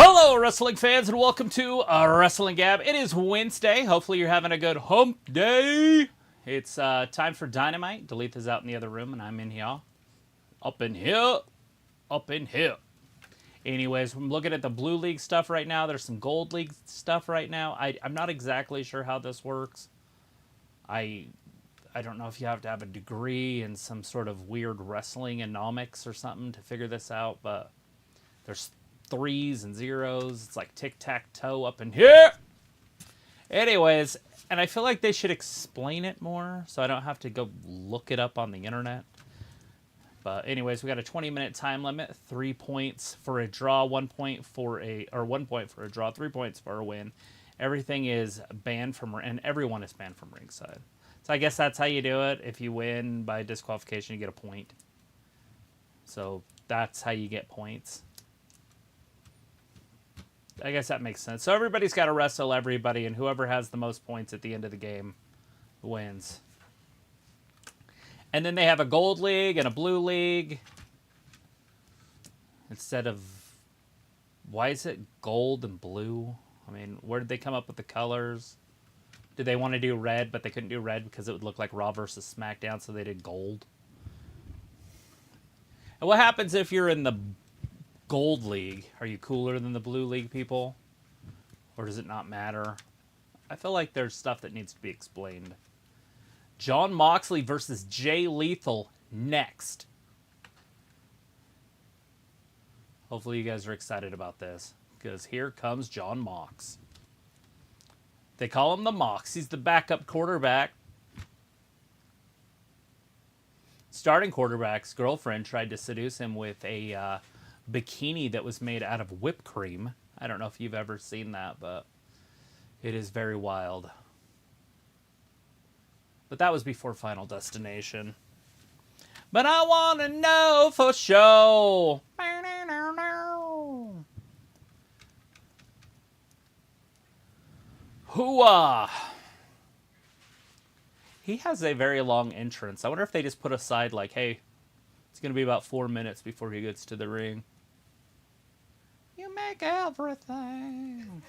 Hello, wrestling fans, and welcome to Wrestling Gab. It is Wednesday. Hopefully, you're having a good hump day. It's time for Dynamite. Delith is out in the other room, and I'm in here. Up in here. Up in here. Anyways, I'm looking at the Blue League stuff right now. There's some Gold League stuff right now. I'm not exactly sure how this works. I don't know if you have to have a degree in some sort of weird wrestling economics or something to figure this out, but there's threes and zeros. It's like tic-tac-toe up in here. Anyways, and I feel like they should explain it more so I don't have to go look it up on the internet. But anyways, we got a 20-minute time limit, 3 points for a draw, 1 point for a draw, 3 points for a win. Everything is banned from, and everyone is banned from ringside. So I guess that's how you do it. If you win by disqualification, you get a point. So that's how you get points. I guess that makes sense. So everybody's got to wrestle everybody, and whoever has the most points at the end of the game wins. And then they have a Gold League and a Blue League. Instead of... Why is it gold and blue? I mean, where did they come up with the colors? Did they want to do red, but they couldn't do red because it would look like Raw versus SmackDown, so they did gold? And what happens if you're in the Gold League? Are you cooler than the Blue League people? Or does it not matter? I feel like there's stuff that needs to be explained. Jon Moxley versus Jay Lethal next. Hopefully you guys are excited about this, because here comes Jon Mox. They call him the Mox. He's the backup quarterback. Starting quarterback's girlfriend tried to seduce him with a bikini that was made out of whipped cream. I don't know if you've ever seen that, but it is very wild. But that was before Final Destination. But I want to know for sure. Hooah! He has a very long entrance. I wonder if they just put aside like, hey, it's going to be about 4 minutes before he gets to the ring. You make everything.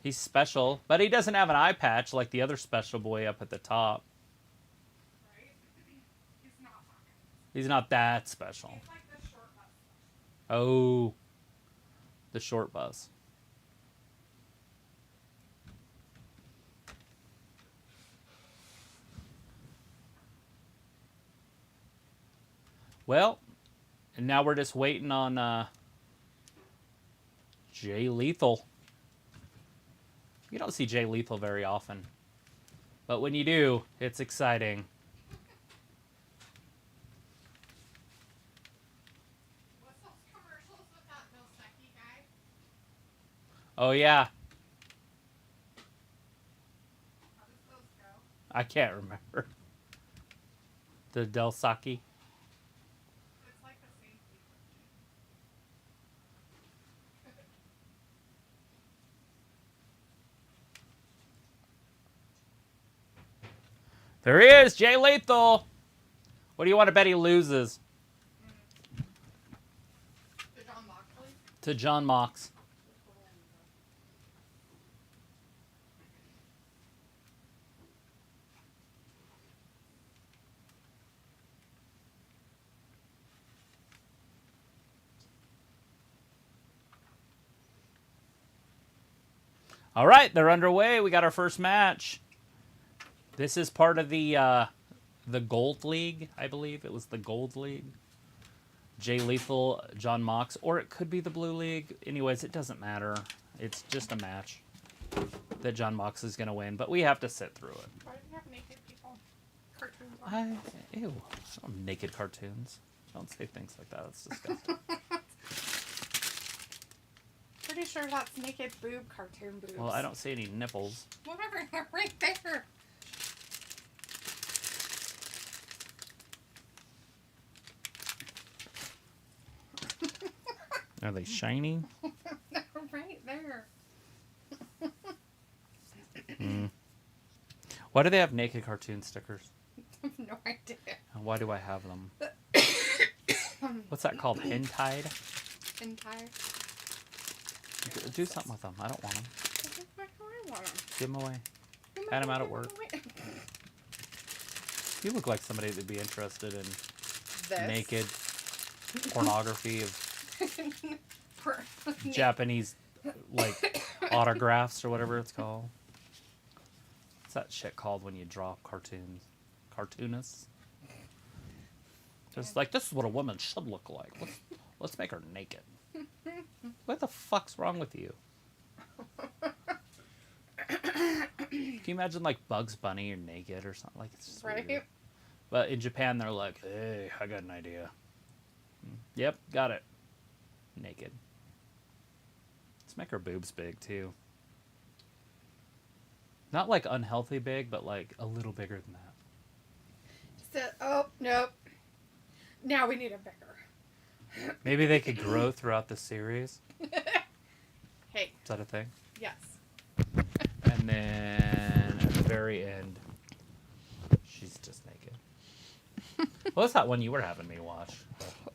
He's special, but he doesn't have an eye patch like the other special boy up at the top. Right? He's not that special. He's like the short bus. Oh, the short bus. Well, and now we're just waiting on Jay Lethal. You don't see Jay Lethal very often. But when you do, it's exciting. What's those commercials with that Dos Equis guy? Oh, yeah. How does those go? I can't remember. The Del Saki. It's like the same people. There he is, Jay Lethal. What do you want to bet he loses? To Jon Moxley? To Jon Mox. All right, they're underway. We got our first match. This is part of the Gold League, I believe. It was the Gold League. Jay Lethal, Jon Mox, or it could be the Blue League. Anyways, it doesn't matter. It's just a match that Jon Mox is going to win, but we have to sit through it. Why do you have naked people? Cartoons on. Ew. Naked cartoons. Don't say things like that. That's disgusting. Pretty sure that's naked boob cartoon boobs. Well, I don't see any nipples. Whatever, they're right there. Are they shiny? They're right there. Why do they have naked cartoon stickers? I have no idea. And why do I have them? What's that called? Hentai? Entire. Do something with them. I don't want them. Why do I want 'em? Give them away. Had them out at work. You look like somebody that'd be interested in naked pornography of Japanese, like, autographs or whatever it's called. What's that shit called when you draw cartoons? Cartoonists? Just like, this is what a woman should look like. Let's make her naked. What the fuck's wrong with you? Can you imagine, like, Bugs Bunny or naked or something? Like, it's just Right. weird. But in Japan, they're like, hey, I got an idea. Yep, got it. Naked. Let's make her boobs big, too. Not, like, unhealthy big, but, like, a little bigger than that. Oh, nope. Now we need a bigger. Maybe they could grow throughout the series. Hey. Is that a thing? Yes. And then at the very end, she's just naked. What was that one you were having me watch?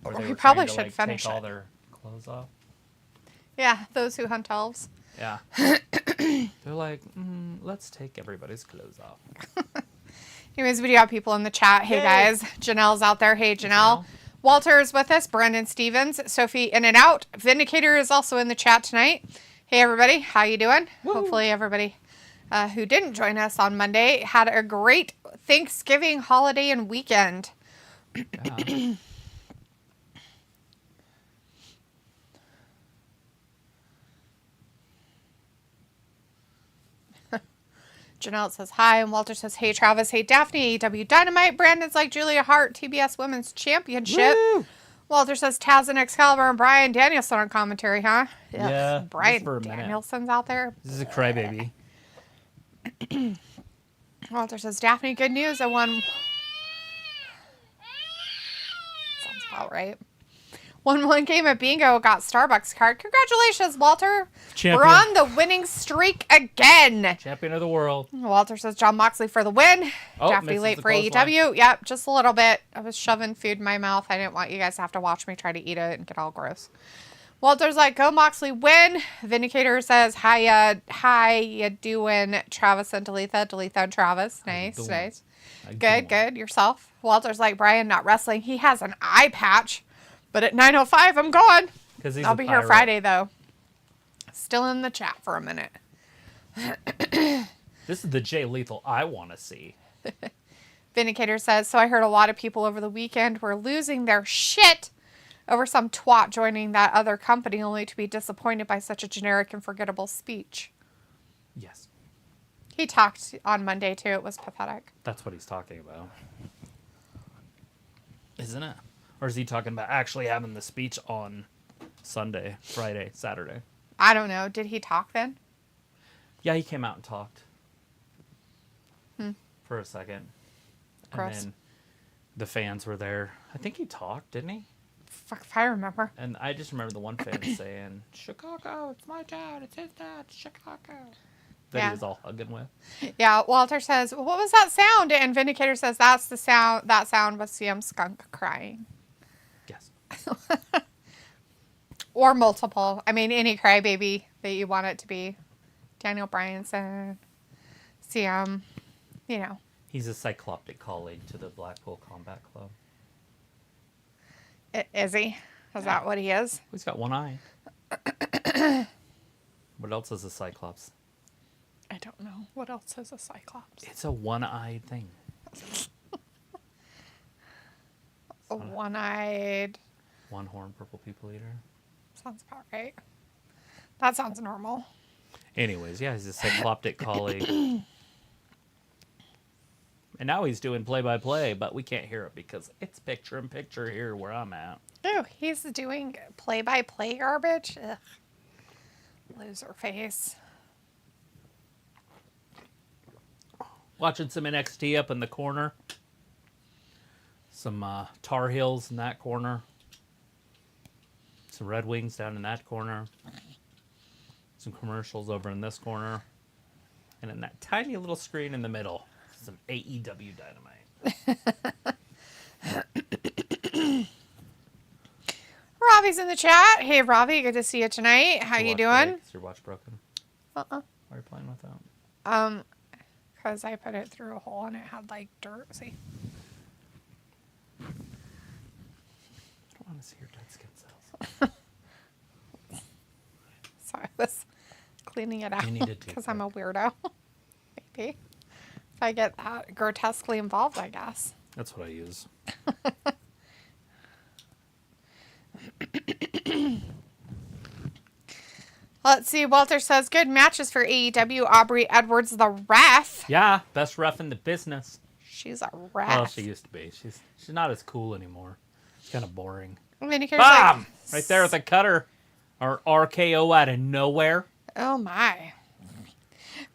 Where they We were probably trying to, should finish take all it. their clothes off? Yeah, those who hunt elves. Yeah. They're like, let's take everybody's clothes off. Anyways, we do have people in the chat. Hey, Yay. guys. Janelle's out there. Hey, Janelle. Walter is with us. Brendan Stevens. Sophie in and out. Vindicator is also in the chat tonight. Hey, everybody. How you doing? Woo. Hopefully everybody who didn't join us on Monday had a great Thanksgiving holiday and weekend. Yeah. Janelle says hi, and Walter says, hey, Travis. Hey, Daphne. AEW Dynamite. Brandon's like Julia Hart, TBS Women's Championship. Woo! Walter says Taz and Excalibur and Brian Danielson on commentary, huh? Ugh, Yeah, Brian just for a minute. Danielson's out there. This is a crybaby. Walter says, Daphne, good news. I won. Sounds about right. Won one game at bingo, got Starbucks card. Congratulations, Walter. Champion. We're on the winning streak again. Champion of the world. Walter says John Moxley for the win. Oh, Daphne misses late the for clothesline. AEW. Yep, just a little bit. I was shoving food in my mouth. I didn't want you guys to have to watch me try to eat it and get all gross. Walter's like, go Moxley, win. Vindicator says, hi, you doing? Travis and Dalitha and Travis. Nice, doing? nice. How you Good, doing? good. Yourself. Walter's like, Brian, not wrestling. He has an eye patch. But at 9:05, I'm gone. 'Cause he's I'll a be here pirate. Friday, though. Still in the chat for a minute. This is the Jay Lethal I want to see. Vindicator says, so I heard a lot of people over the weekend were losing their shit over some twat joining that other company only to be disappointed by such a generic and forgettable speech. Yes. He talked on Monday, too. It was pathetic. That's what he's talking about. Isn't it? Or is he talking about actually having the speech on Sunday, Friday, Saturday? I don't know. Did he talk then? Yeah, he came out and talked. For a second. Gross. And then the fans were there. I think he talked, didn't he? Fuck if I remember. And I just remember the one fan saying, Chicago, it's my town, it's his town, it's Chicago. That Yeah. he was all hugging with. Yeah, Walter says, what was that sound? And Vindicator says, that's the sound. That sound was CM Skunk crying. Yes. Or multiple. I mean, any crybaby that you want it to be. Daniel Bryanson, CM, you know. He's a cycloptic colleague to the Blackpool Combat Club. Is he? Is that what he is? He's got one eye. What else is a cyclops? I don't know. What else is a cyclops? It's a one-eyed thing. A one-eyed. One-horned purple people eater. Sounds about right. That sounds normal. Anyways, yeah, he's a cycloptic colleague. And now he's doing play-by-play, but we can't hear it because it's picture-in-picture here where I'm at. Oh, he's doing play-by-play garbage? Ugh. Loser face. Watching some NXT up in the corner. Some Tar Heels in that corner. Some Red Wings down in that corner. Some commercials over in this corner. And in that tiny little screen in the middle, some AEW Dynamite. Ravi's in the chat. Hey, Ravi, good to see you tonight. How you doing? Is your watch broken? Uh-uh. Why are you playing with that? Because I put it through a hole and it had, like, dirt. See? I don't want to see your dead skin cells. So I was cleaning it out You need a because I'm a weirdo. Maybe. If I get that grotesquely involved, I guess. That's what I use. Let's see. Walter says, good matches for AEW. Aubrey Edwards, the ref. Yeah, best ref in the business. She's a ref. Well, she used to be. She's not as cool anymore. It's kind of boring. Vindicator's Bam! like, Right there with a cutter. Or RKO out of nowhere. oh, my.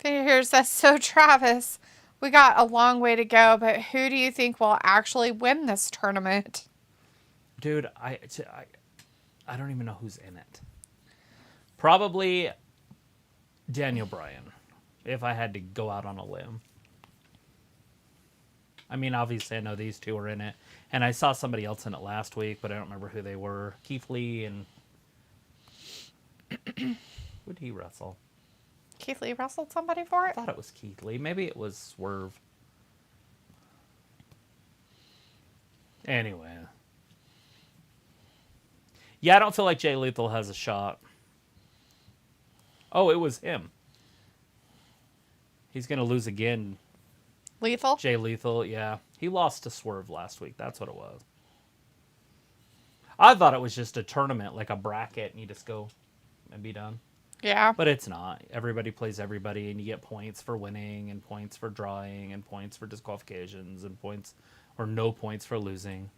Vindicator says, so Travis, we got a long way to go, but who do you think will actually win this tournament? Dude, I don't even know who's in it. Probably Daniel Bryan, if I had to go out on a limb. I mean, obviously, I know these two are in it. And I saw somebody else in it last week, but I don't remember who they were. Keith Lee and... Who did he wrestle? Keith Lee wrestled somebody for I it? thought it was Keith Lee. Maybe it was Swerve. Anyway. Yeah, I don't feel like Jay Lethal has a shot. Oh, it was him. He's going to lose again. Lethal? Jay Lethal, yeah. He lost to Swerve last week. That's what it was. I thought it was just a tournament, like a bracket, and you just go and be done. Yeah. But it's not. Everybody plays everybody, and you get points for winning, and points for drawing, and points for disqualifications, and points or no points for losing.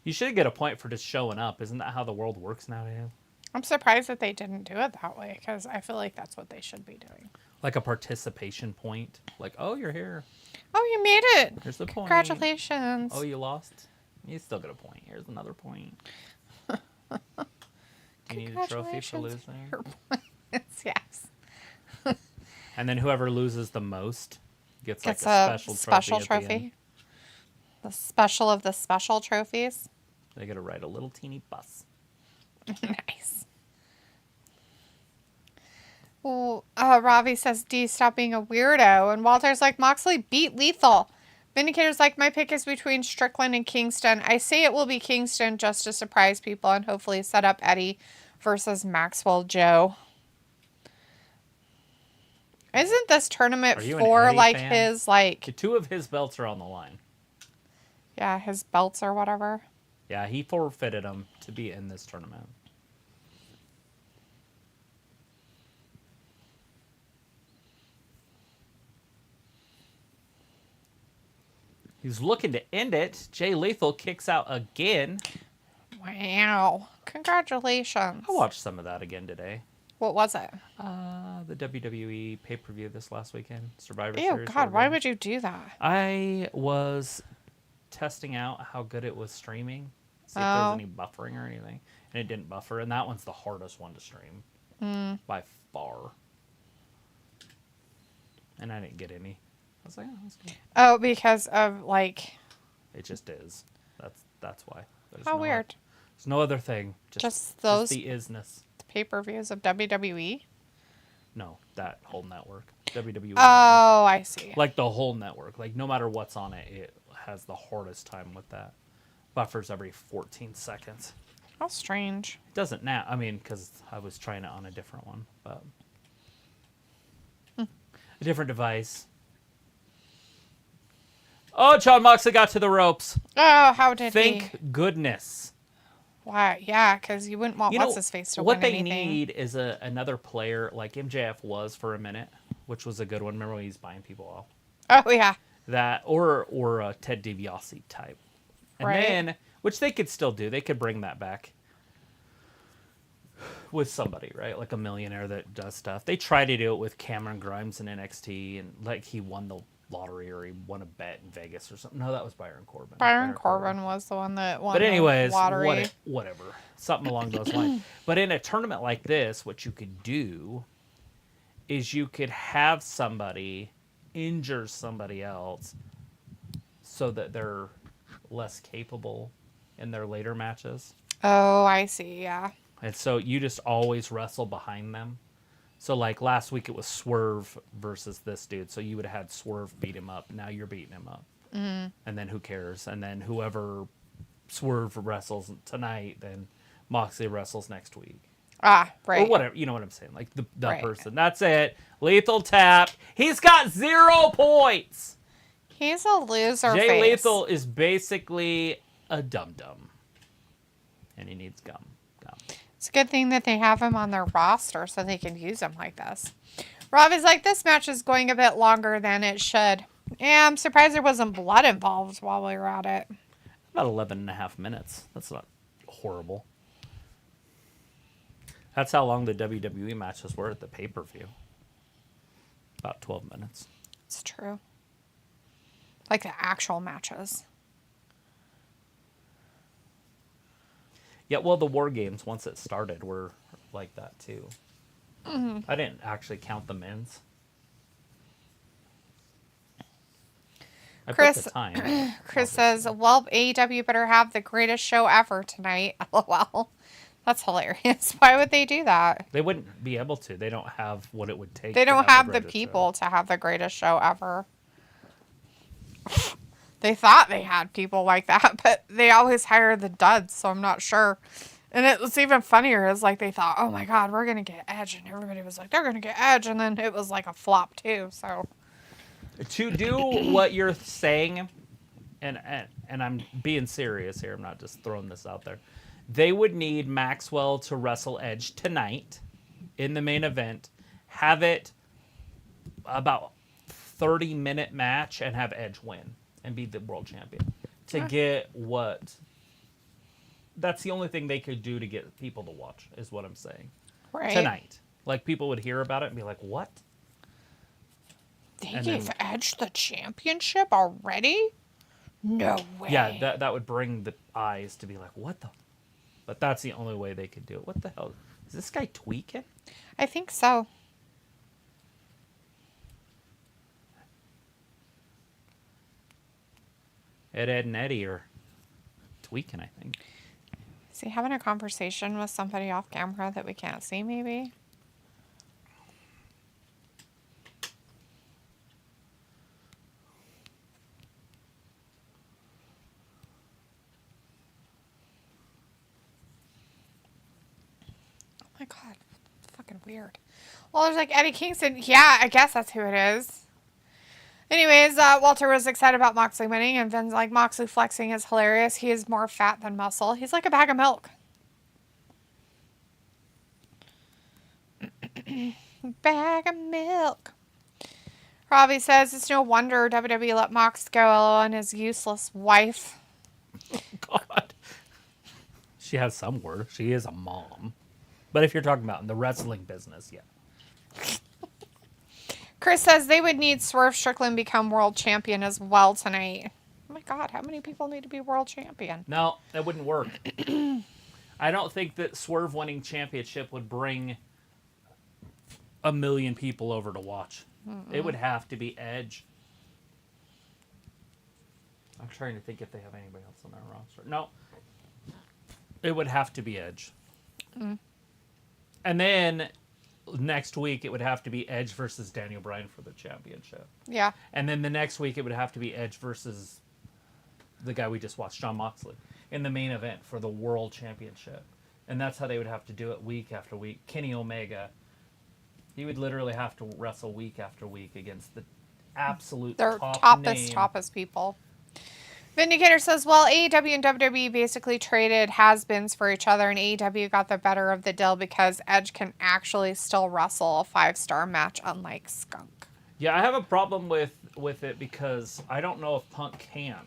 You should get a point for just showing up. Isn't that how the world works nowadays? I'm surprised that they didn't do it that way, because I feel like that's what they should be doing. Like a participation point. Like, oh, you're here. Oh, you made it. Here's the point. Congratulations. Oh, you lost? You still get a point. Here's another point. You need a trophy for losing? Your points, yes. And then whoever loses the most gets like It's a a special trophy. At the end. The special of the special trophies. They got to ride a little teeny bus. Nice. Well, Ravi says, D, stop being a weirdo. And Walter's like, Moxley beat Lethal. Vindicator's like, my pick is between Strickland and Kingston. I say it will be Kingston just to surprise people and hopefully set up Eddie versus Maxwell Joe. Isn't this tournament for like fan? his like... Two of his belts are on the line. Yeah, his belts or whatever. Yeah, he forfeited them to be in this tournament. He's looking to end it. Jay Lethal kicks out again. Wow. Congratulations. I watched some of that again today. What was it? The WWE pay-per-view this last weekend. Survivor Ew, Series. God, why would you do that? I was testing out how good it was streaming. See if there was any buffering or anything. And it didn't buffer. And that one's the hardest one to stream. By far. And I didn't get any. I was like, oh, that's good. Oh, because of, like... It just is. That's why. How weird. There's no other thing. Just those... Just the isness. Pay-per-views of WWE? No, that whole network. WWE. Oh, I see. Like the whole network. Like no matter what's on it, it has the hardest time with that. Buffers every 14 seconds. How strange. It doesn't now. I mean, because I was trying it on a different one. But a different device. Oh, John Moxley got to the ropes. Oh, how did he? Thank goodness. Why? Yeah, because you wouldn't want what's-his-face to win anything. What they need is another player like MJF was for a minute, which was a good one. Remember when he's buying people off? Oh, yeah. That, or a Ted DiBiase type. And then, which they could still do. They could bring that back with somebody, right? Like a millionaire that does stuff. They try to do it with Cameron Grimes in NXT, and like he won the lottery or he won a bet in Vegas or something. No, that was Byron Corbin. Byron Corbin was the one that won but anyways, the lottery. Whatever. Something along those lines. But in a tournament like this, what you could do is you could have somebody injure somebody else so that they're less capable in their later matches. Oh, I see. Yeah. And so you just always wrestle behind them. So like last week it was Swerve versus this dude. So you would have had Swerve beat him up. Now you're beating him up. And then who cares? And then whoever Swerve wrestles tonight, then Moxley wrestles next week. Ah, right. Or whatever. You know what I'm saying? Like the Right. person. That's it. Lethal tap. He's got 0 points. He's a loser Jay face. Lethal is basically a dum-dum. And he needs gum. It's a good thing that they have him on their roster so they can use him like this. Rob is like, this match is going a bit longer than it should. Yeah, I'm surprised there wasn't blood involved while we were at it. About 11 and a half minutes. That's not horrible. That's how long the WWE matches were at the pay-per-view. About 12 minutes. It's true. Like the actual matches. Yeah, well, the War Games, once it started, were like that, too. I didn't actually count the men's. I put the time. Chris says, well, AEW better have the greatest show ever tonight. LOL. That's hilarious. Why would they do that? They wouldn't be able to. They don't have what it would take. They to don't have the greatest people to have the greatest show ever. They thought they had people like that, but they always hire the duds, so I'm not sure. And it was even funnier is like they thought, oh my God, we're going to get Edge. And everybody was like, they're going to get Edge. And then it was like a flop too. So To do what you're saying, and I'm being serious here, I'm not just throwing this out there. They would need Maxwell to wrestle Edge tonight in the main event, have it about 30-minute match, and have Edge win and be the world champion. To get what... That's the only thing they could do to get people to watch, is what I'm saying. right. Tonight. Like, people would hear about it and be like, what? They And gave then- Edge the championship already? No way. Yeah, that would bring the eyes to be like, what the... But that's the only way they could do it. What the hell? Is this guy tweaking? I think so. Ed and Eddie are tweaking, I think. Is he having a conversation with somebody off camera that we can't see, maybe? Oh my God. Fucking weird. Well, there's like Eddie Kingston. Yeah, I guess that's who it is. Anyways, Walter was excited about Moxley winning, and Vin's like, Moxley flexing is hilarious. He is more fat than muscle. He's like a bag of milk. Bag of milk. Robbie says, it's no wonder WWE let Mox go on his useless wife. God. She has some worth. She is a mom. But if you're talking about in the wrestling business, yeah. Chris says they would need Swerve Strickland become world champion as well tonight. Oh my God, how many people need to be world champion? No, that wouldn't work. I don't think that Swerve winning championship would bring 1 million people over to watch. It would have to be Edge. I'm trying to think if they have anybody else on their roster. No. It would have to be Edge. And then next week it would have to be Edge versus Daniel Bryan for the championship. Yeah. And then the next week it would have to be Edge versus the guy we just watched, Jon Moxley, in the main event for the world championship. And that's how they would have to do it week after week. Kenny Omega, he would literally have to wrestle week after week against the absolute They're top name. toppest people. Vindicator says, well, AEW and WWE basically traded has-beens for each other, and AEW got the better of the deal because Edge can actually still wrestle a 5-star match, unlike Skunk. Yeah, I have a problem with it because I don't know if Punk can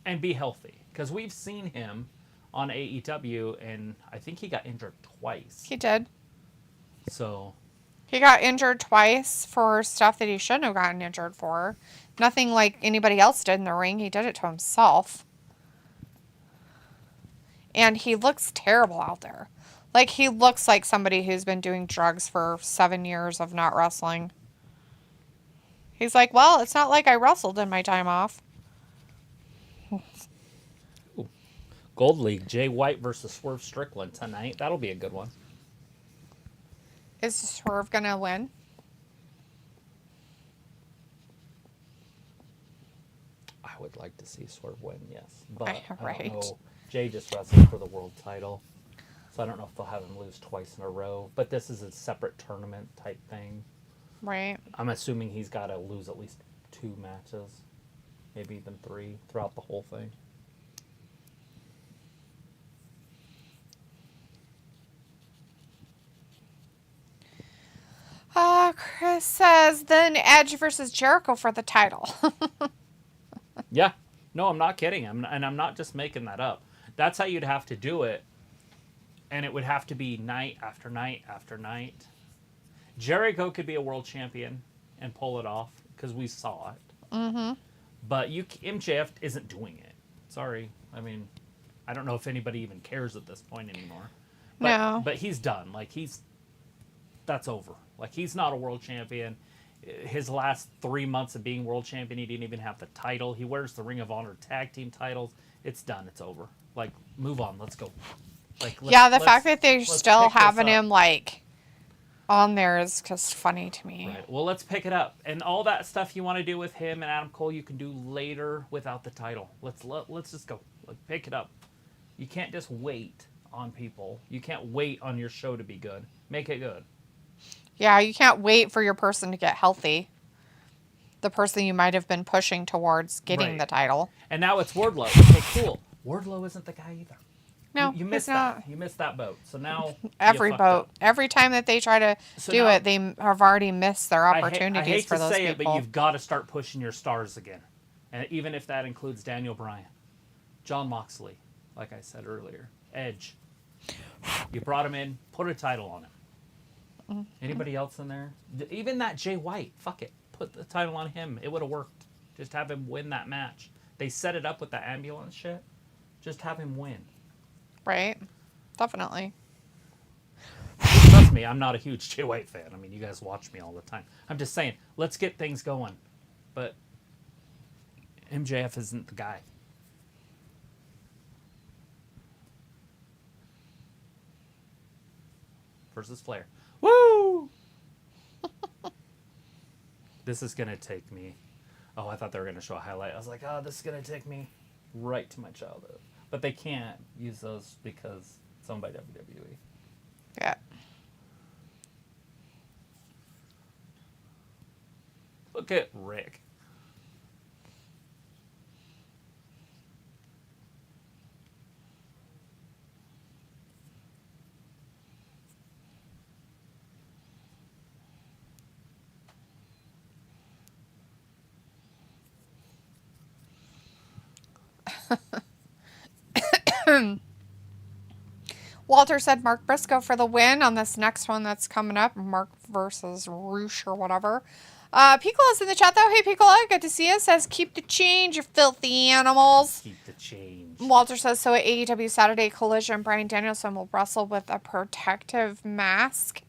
and be healthy. Because we've seen him on AEW, and I think he got injured twice. He did. So... He got injured twice for stuff that he shouldn't have gotten injured for. Nothing like anybody else did in the ring. He did it to himself. And he looks terrible out there. Like, he looks like somebody who's been doing drugs for 7 years of not wrestling. He's like, well, it's not like I wrestled in my time off. Gold League, Jay White versus Swerve Strickland tonight. That'll be a good one. Is Swerve going to win? I would like to see Swerve win, yes. But I Right. don't know. Jay just wrestled for the world title. So I don't know if they'll have him lose twice in a row. But this is a separate tournament type thing. Right. I'm assuming he's got to lose at least 2 matches. Maybe even 3 throughout the whole thing. Chris says, then Edge versus Jericho for the title. Yeah. No, I'm not kidding. I'm not just making that up. That's how you'd have to do it. And it would have to be night after night after night. Jericho could be a world champion and pull it off because we saw it. Mm-hmm. But MJF isn't doing it. Sorry. I mean, I don't know if anybody even cares at this point anymore. But, No. But he's done. Like, that's over. Like, he's not a world champion. His last 3 months of being world champion, he didn't even have the title. He wears the Ring of Honor tag team titles. It's done. It's over. Like, move on. Let's go. Like, The fact that they're still pick this having up. him, like, on there is just funny to me. Right. Well, let's pick it up. And all that stuff you want to do with him and Adam Cole, you can do later without the title. Let's just go. Like, pick it up. You can't just wait on people. You can't wait on your show to be good. Make it good. Yeah, you can't wait for your person to get healthy. The person you might have been pushing towards getting Right. the title. And now it's Wardlow. Okay, cool. Wardlow isn't the guy either. No, you he's missed not. that. You missed that boat. So now Every you fucked boat. up. Every time that they try to So do now- it, they have already missed their opportunities I hate for to those say people. it, but you've got to start pushing your stars again. And even if that includes Daniel Bryan, John Moxley, like I said earlier, Edge. You brought him in, put a title on him. Mm-hmm. Anybody else in there? Even that Jay White, fuck it. Put the title on him. It would have worked. Just have him win that match. They set it up with the ambulance shit. Just have him win. Right? Definitely. Trust me, I'm not a huge Jay White fan. I mean, you guys watch me all the time. I'm just saying, let's get things going. But MJF isn't the guy. Versus Flair. Woo! This is going to take me... Oh, I thought they were going to show a highlight. I was like, oh, this is going to take me right to my childhood. But they can't use those because it's owned by WWE. Yeah. Look at Rick. Walter said Mark Briscoe for the win on this next one that's coming up. Mark versus Roosh or whatever. Piccolo's in the chat though. Hey Piccolo, good to see you. Says keep the change, you filthy animals. Keep the change. Walter says so at AEW Saturday Collision, Bryan Danielson will wrestle with a protective mask.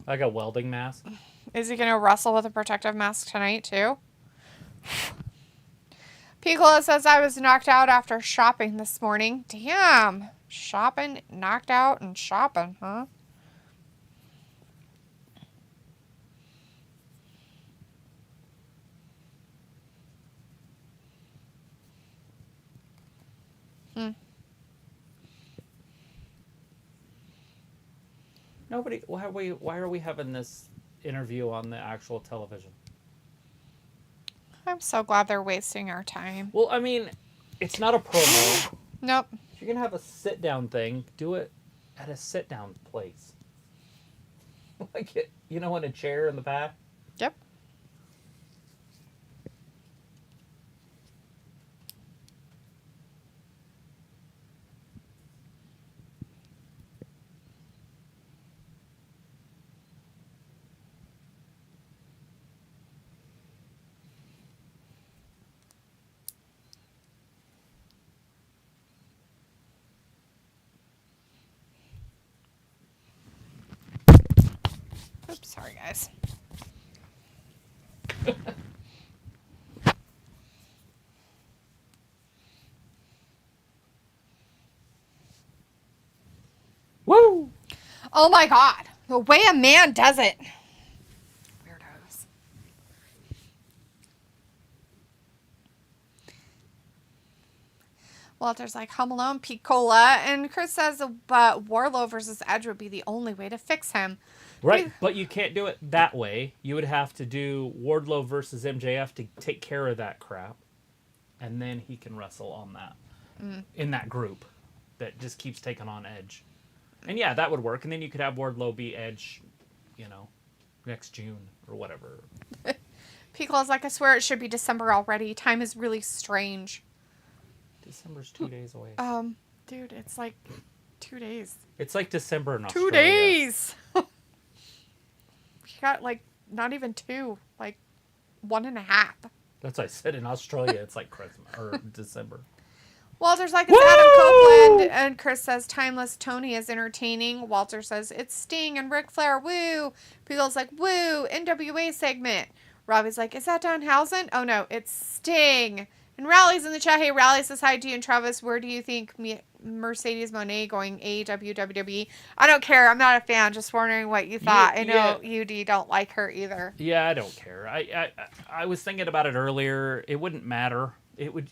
Like a welding mask. Is he going to wrestle with a protective mask tonight too? Piccolo says I was knocked out after shopping this morning. Damn. Shopping, knocked out, and shopping, huh? Nobody. Why are we having this interview on the actual television? I'm so glad they're wasting our time. Well, I mean, it's not a promo. Nope. If you're gonna have a sit-down thing, do it at a sit-down place. Like it, in a chair in the back. Yep. Oops, sorry guys. Oh my god. The way a man does it. Weirdos. Walter's like, Home Alone, Piccola. And Chris says, but Wardlow versus Edge would be the only way to fix him. Right, but you can't do it that way. You would have to do Wardlow versus MJF to take care of that crap. And then he can wrestle on that. In that group that just keeps taking on Edge. And yeah, that would work. And then you could have Wardlow be Edge, next June or whatever. Piccolo's like, I swear it should be December already. Time is really strange. December's 2 days away. Dude, it's like 2 days. It's like December in Australia. 2 days! You got, like, not even 2. Like, 1.5. That's what I said. In Australia, it's like Christmas or December. Walter's like, it's Adam Copeland. And Chris says, Timeless Tony is entertaining. Walter says, it's Sting and Ric Flair. Woo. Pico's like, woo. NWA segment. Robbie's like, is that Danhausen? Oh, no. It's Sting. And Rally's in the chat. Hey, Rally says, hi to you and Travis. Where do you think Mercedes Moné going AEW, WWE? I don't care. I'm not a fan. Just wondering what you thought. I know UD don't like her either. Yeah, I don't care. I was thinking about it earlier. It wouldn't matter.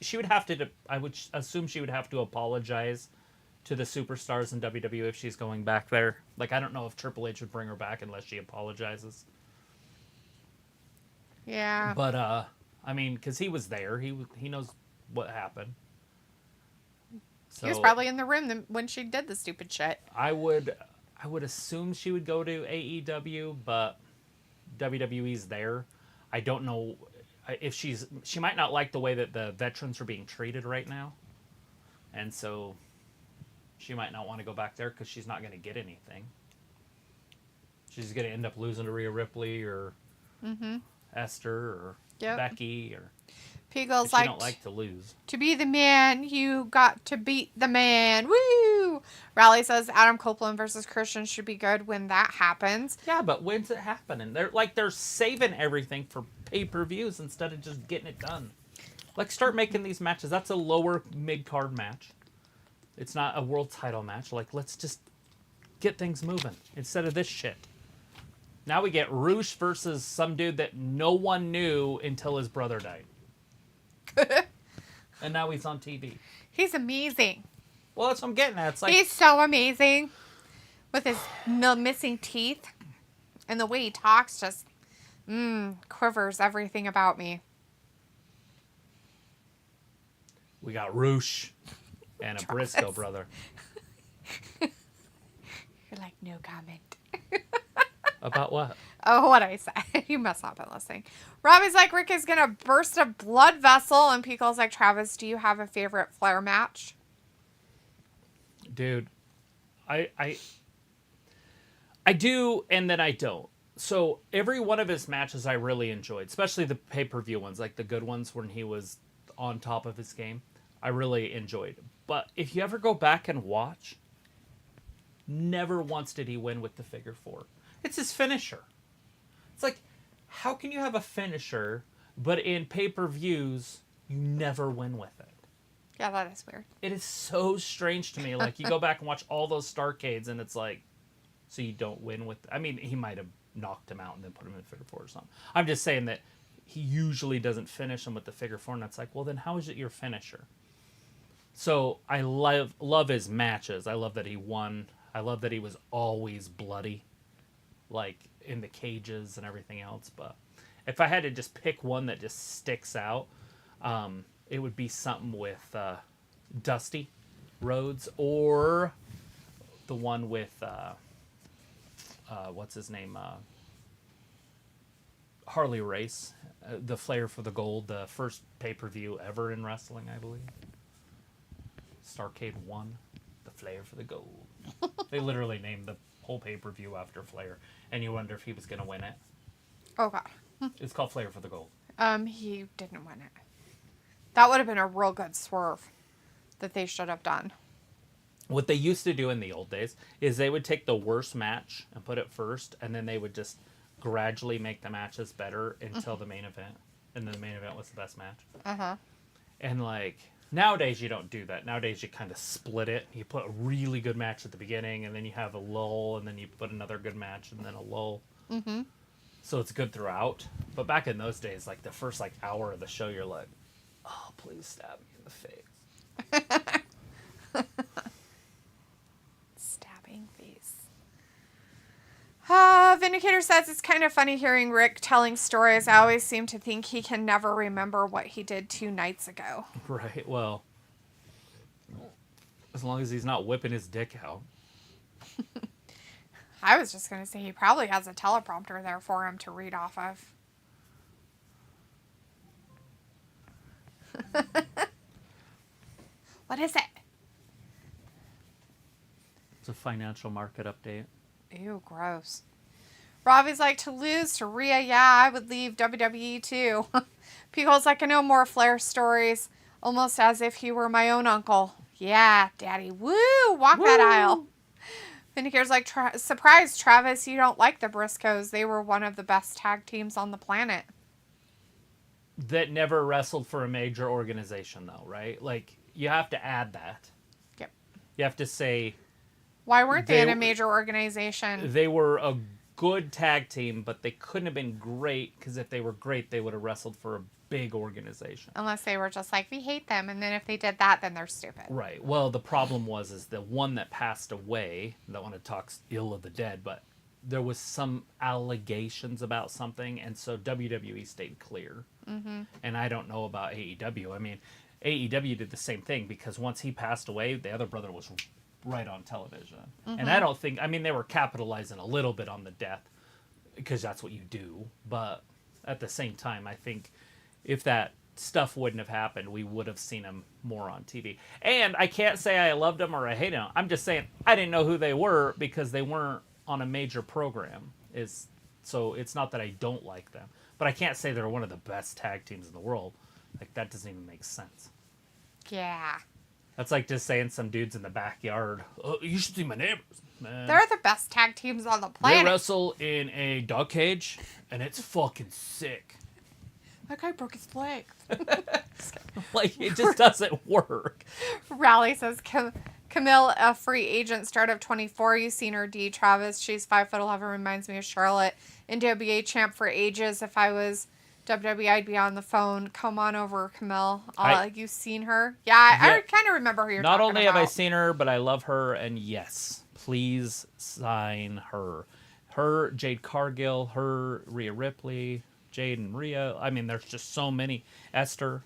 She would have to. I would assume she would have to apologize to the superstars in WWE if she's going back there. Like, I don't know if Triple H would bring her back unless she apologizes. Yeah. But I mean, because he was there, he knows what happened. So He was probably in the room when she did the stupid shit. I would assume she would go to AEW, but WWE's there. I don't know if she might not like the way that the veterans are being treated right now, and so she might not want to go back there because she's not going to get anything. She's going to end up losing to Rhea Ripley or Esther or Becky or. Pico's She like, don't like to lose. To be the man, you got to beat the man. Woo! Rally says Adam Copeland versus Christian should be good when that happens. Yeah, but when's it happening? They're saving everything for pay-per-views instead of just getting it done. Like, start making these matches. That's a lower mid-card match. It's not a world title match. Like, let's just get things moving instead of this shit. Now we get Roosh versus some dude that no one knew until his brother died. And now he's on TV. He's amazing. Well, that's what I'm getting at. It's like, He's so amazing. With his missing teeth. And the way he talks just quivers everything about me. we got Roosh and a Briscoe brother. You're like, no comment. About what? Oh, what I said. You must not have been listening. Robbie's like, Rick is going to burst a blood vessel. And Pico's like, Travis, do you have a favorite Flair match? Dude, I do, and then I don't. So every one of his matches I really enjoyed, especially the pay-per-view ones, like the good ones when he was on top of his game. I really enjoyed. But if you ever go back and watch, never once did he win with the figure four. It's his finisher. It's like, how can you have a finisher, but in pay-per-views, you never win with it? Yeah, that is weird. It is so strange to me. Like, you go back and watch all those Starcades, and it's like, so you don't win with... I mean, he might have knocked him out and then put him in figure four or something. I'm just saying that he usually doesn't finish him with the figure four, and that's like, well, then how is it your finisher? So I love his matches. I love that he won. I love that he was always bloody, like in the cages and everything else. But if I had to just pick one that just sticks out, it would be something with Dusty Rhodes, or the one with what's his name, Harley Race, the Flair for the Gold, the first pay-per-view ever in wrestling, I believe. Starcade 1, the Flair for the Gold. They literally named the whole pay-per-view after Flair, and you wonder if he was going to win it. Oh, God. It's called Flair for the Gold. He didn't win it. That would have been a real good swerve that they should have done. What they used to do in the old days is they would take the worst match and put it first, and then they would just gradually make the matches better until the main event. And then the main event was the best match. Uh-huh. And, like, Nowadays, you don't do that. Nowadays, you kind of split it. You put a really good match at the beginning, and then you have a lull, and then you put another good match, and then a lull. Mm-hmm. So it's good throughout. But back in those days, like the first like hour of the show, you're like, oh, please stab me in the face. Stabbing face. Vindicator says it's kind of funny hearing Rick telling stories. I always seem to think he can never remember what he did 2 nights ago. Right. Well, as long as he's not whipping his dick out. I was just going to say he probably has a teleprompter there for him to read off of. What is it? It's a financial market update. Ew, gross. Robbie's like, to lose to Rhea, yeah, I would leave WWE too. Pico's like, I know more Flair stories, almost as if he were my own uncle. Yeah, Daddy. Woo! Walk Woo! that aisle. Vindicator's like, surprise, Travis, you don't like the Briscoes. They were one of the best tag teams on the planet. That never wrestled for a major organization, though, right? Like, you have to add that. Yep. You have to say... Why weren't they in a major organization? They were a good tag team, but they couldn't have been great, because if they were great, they would have wrestled for a big organization. Unless they were just like, we hate them, and then if they did that, then they're stupid. Right. Well, the problem is the one that passed away, I don't want to talk ill of the dead, but there was some allegations about something, and so WWE stayed clear. Mm-hmm. And I don't know about AEW. I mean, AEW did the same thing, because once he passed away, the other brother was right on television. Mm-hmm. And I don't think, I mean, they were capitalizing a little bit on the death, because that's what you do. But at the same time, I think if that stuff wouldn't have happened, we would have seen him more on TV. And I can't say I loved him or I hated him. I'm just saying I didn't know who they were because they weren't on a major program. So it's not that I don't like them. But I can't say they're one of the best tag teams in the world. Like, that doesn't even make sense. Yeah. That's like just saying some dudes in the backyard, oh, you should see my neighbors, man. They're the best tag teams on the planet. They wrestle in a dog cage, and it's fucking sick. That guy broke his leg. Like, it just doesn't work. Rally says, Camille, a free agent, start of 24. You've seen her, D. Travis. She's 5'11", reminds me of Charlotte. NWA champ for ages. If I was WWE, I'd be on the phone. Come on over, Camille. You've seen her? Yeah, I kind of remember who you're talking about. Not only have I seen her, but I love her, and yes, please sign her. Her, Jade Cargill, her, Rhea Ripley, Jade and Rhea. I mean, there's just so many. Esther,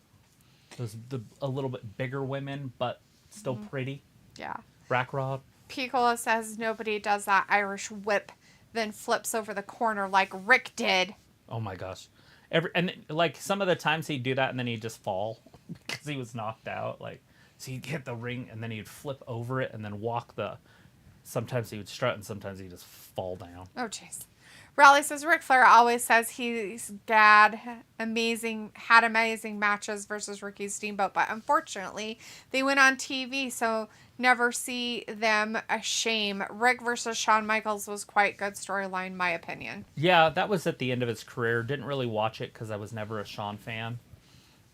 a little bit bigger women, but still pretty. Yeah. Rackrod. Piccola says nobody does that Irish whip, then flips over the corner like Rick did. Oh my gosh. Like some of the times he'd do that and then he'd just fall because he was knocked out. Like, so he'd hit the ring and then he'd flip over it and then walk sometimes he would strut and sometimes he'd just fall down. Oh, jeez. Raleigh says Ric Flair always says he's had amazing matches versus Ricky Steamboat, but unfortunately they went on TV, so never see them a shame. Rick versus Shawn Michaels was quite good storyline, in my opinion. Yeah, that was at the end of his career. Didn't really watch it because I was never a Shawn fan,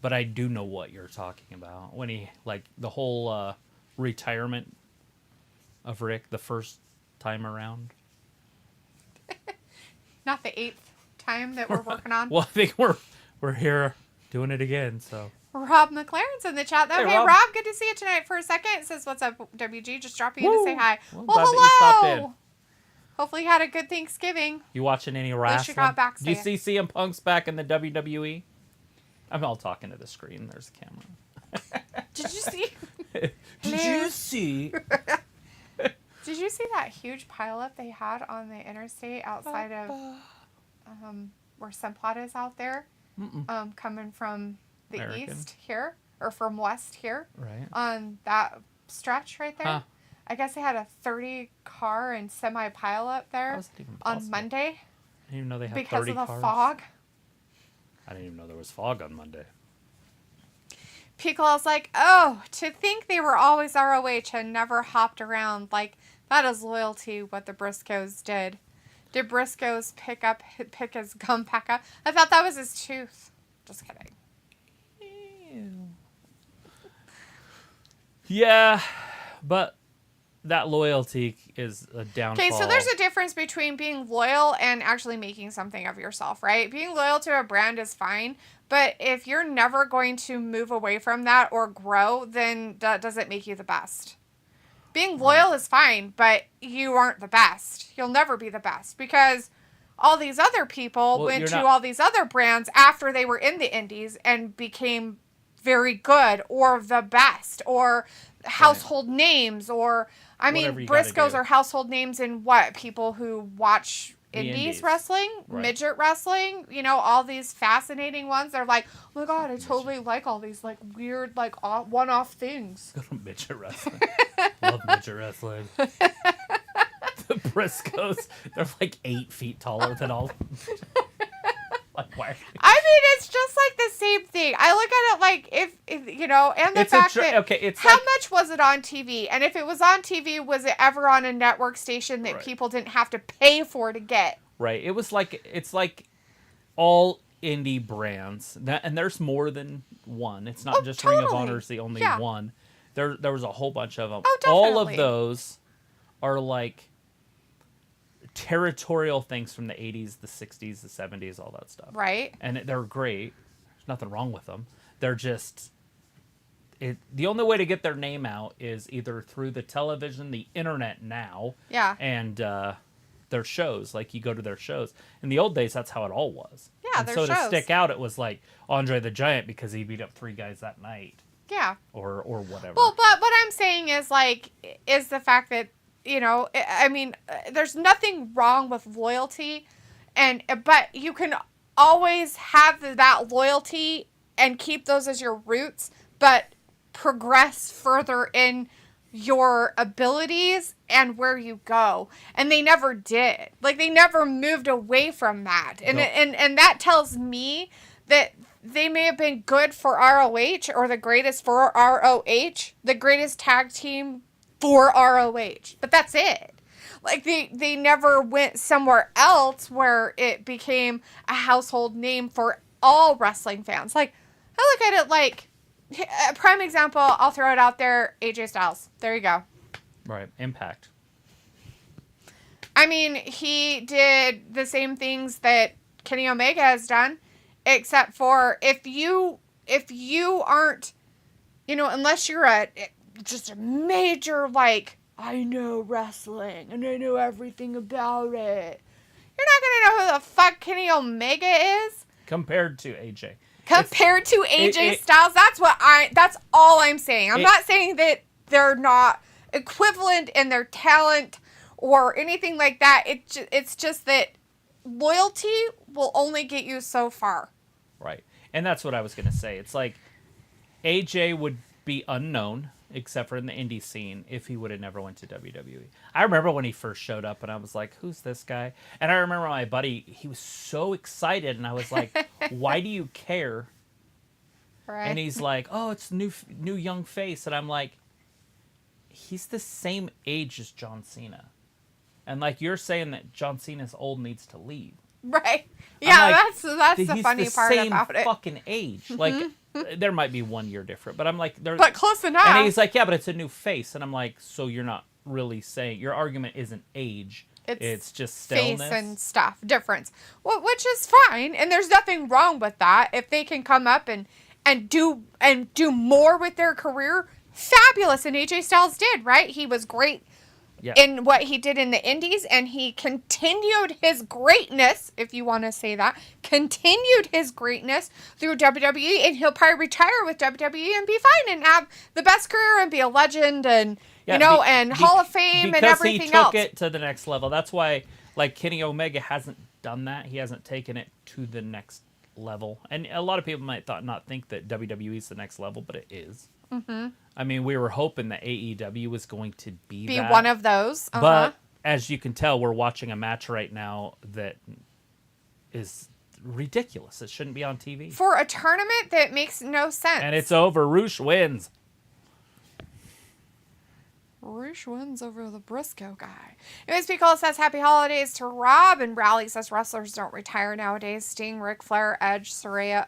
but I do know what you're talking about. When he, like, the whole retirement of Rick the first time around. Not the 8th time that we're working on. Well, I think we're here doing it again, so. Rob McLaren's in the chat, though. Hey, Rob, good to see you tonight for a second. It says, what's up, WG? Just dropping in to say hi. Well, hello! Hopefully you had a good Thanksgiving. You watching any wrestling? At least you got back Do you see CM Punk's back in the WWE? I'm all talking to the screen. There's a camera. Did you see? Did you see? Did you see that huge pileup they had on the interstate outside of where Simplot is out there? Coming from the American. east here, or from west here. Right. On that stretch right there. Huh. I guess they had a 30-car and semi pileup there How is that even possible? on Monday. I didn't even know they had because 30 of the cars. fog. I didn't even know there was fog on Monday. Piccolo's like, oh, to think they were always ROH and never hopped around. Like, that is loyalty, what the Briscoes did. Did Briscoes pick his gum back up? I thought that was his tooth. Just kidding. Ew. Yeah, but that loyalty is a downfall. Okay, so there's a difference between being loyal and actually making something of yourself, right? Being loyal to a brand is fine, but if you're never going to move away from that or grow, then that doesn't make you the best. Being loyal is fine, but you aren't the best. You'll never be the best because all these other people went to all these other brands after they were in the indies and became very good or the best or household names or... I mean, Briscoes are household names in what? People who watch indies wrestling, midget wrestling, you know, all these fascinating ones. They're like, oh my God, I totally like all these like weird, like one-off things. Midget wrestling. Love midget wrestling. The Briscoes, they're like 8 feet taller than all. Like, why? I mean, it's just like the same thing. I look at it like if you know, and the fact that how much was it on TV? And if it was on TV, was it ever on a network station that people didn't have to pay for to get? Right. It's like all indie brands, and there's more than one. It's not just Ring of Honor is the only one. There was a whole bunch of them. Oh, definitely. All of those are like territorial things from the 80s, the 60s, the 70s, all that stuff. Right. And they're great. There's nothing wrong with them. They're just... the only way to get their name out is either through the television, the internet now, and their shows. Like, you go to their shows. In the old days, that's how it all was. Yeah, and their so shows. To stick out, it was like Andre the Giant because he beat up 3 guys that night. Yeah. Or whatever. Well, but what I'm saying is, like, is the fact that, you know, I mean, there's nothing wrong with loyalty, but you can always have that loyalty and keep those as your roots, but progress further in your abilities and where you go. And they never did. Like, they never moved away from that. And and that tells me that they may have been good for ROH or the greatest for ROH, the greatest tag team for ROH, but that's it. Like, they never went somewhere else where it became a household name for all wrestling fans. Like, I look at it like, a prime example, I'll throw it out there, AJ Styles. There you go. Right, Impact. I mean, he did the same things that Kenny Omega has done, except for if you aren't, you know, unless you're just a major, like, I know wrestling and I know everything about it, you're not going to know who the fuck Kenny Omega is. Compared to AJ. Compared to AJ Styles, that's all I'm saying. I'm not saying that they're not equivalent in their talent or anything like that. It's just that loyalty will only get you so far. Right. And that's what I was going to say. It's like AJ would be unknown, except for in the indie scene, if he would have never went to WWE. I remember when he first showed up, and I was like, who's this guy? And I remember my buddy, he was so excited, and I was like, why do you care? Right. And he's like, oh, it's new young face. And I'm like, he's the same age as John Cena. And like, you're saying that John Cena's old, needs to leave. Right. Yeah, like, that's the funny part about it. He's the same fucking age. Like, there might be 1 year different, but I'm like... But close enough. And he's like, yeah, but it's a new face. And I'm like, so you're not really saying... Your argument isn't age. It's just staleness. Face and stuff. Difference. Well, which is fine. And there's nothing wrong with that. If they can come up and do more with their career, fabulous. And AJ Styles did, right? He was great in what he did in the indies, and he continued his greatness, if you want to say that, continued his greatness through WWE, and he'll probably retire with WWE and be fine and have the best career and be a legend and, and Hall of Fame and everything else. Because he took it to the next level. That's why, like, Kenny Omega hasn't done that. He hasn't taken it to the next level. And a lot of people might not think that WWE is the next level, but it is. Mm-hmm. I mean, we were hoping that AEW was going to be that. One of those. Uh-huh. But as you can tell, we're watching a match right now that is ridiculous. It shouldn't be on TV. For a tournament that makes no sense. And it's over. Roosh wins. Roosh wins over the Briscoe guy. Anyways, Piccolo says happy holidays to Rob, and Rowley says wrestlers don't retire nowadays. Sting, Ric Flair, Edge, Saraya,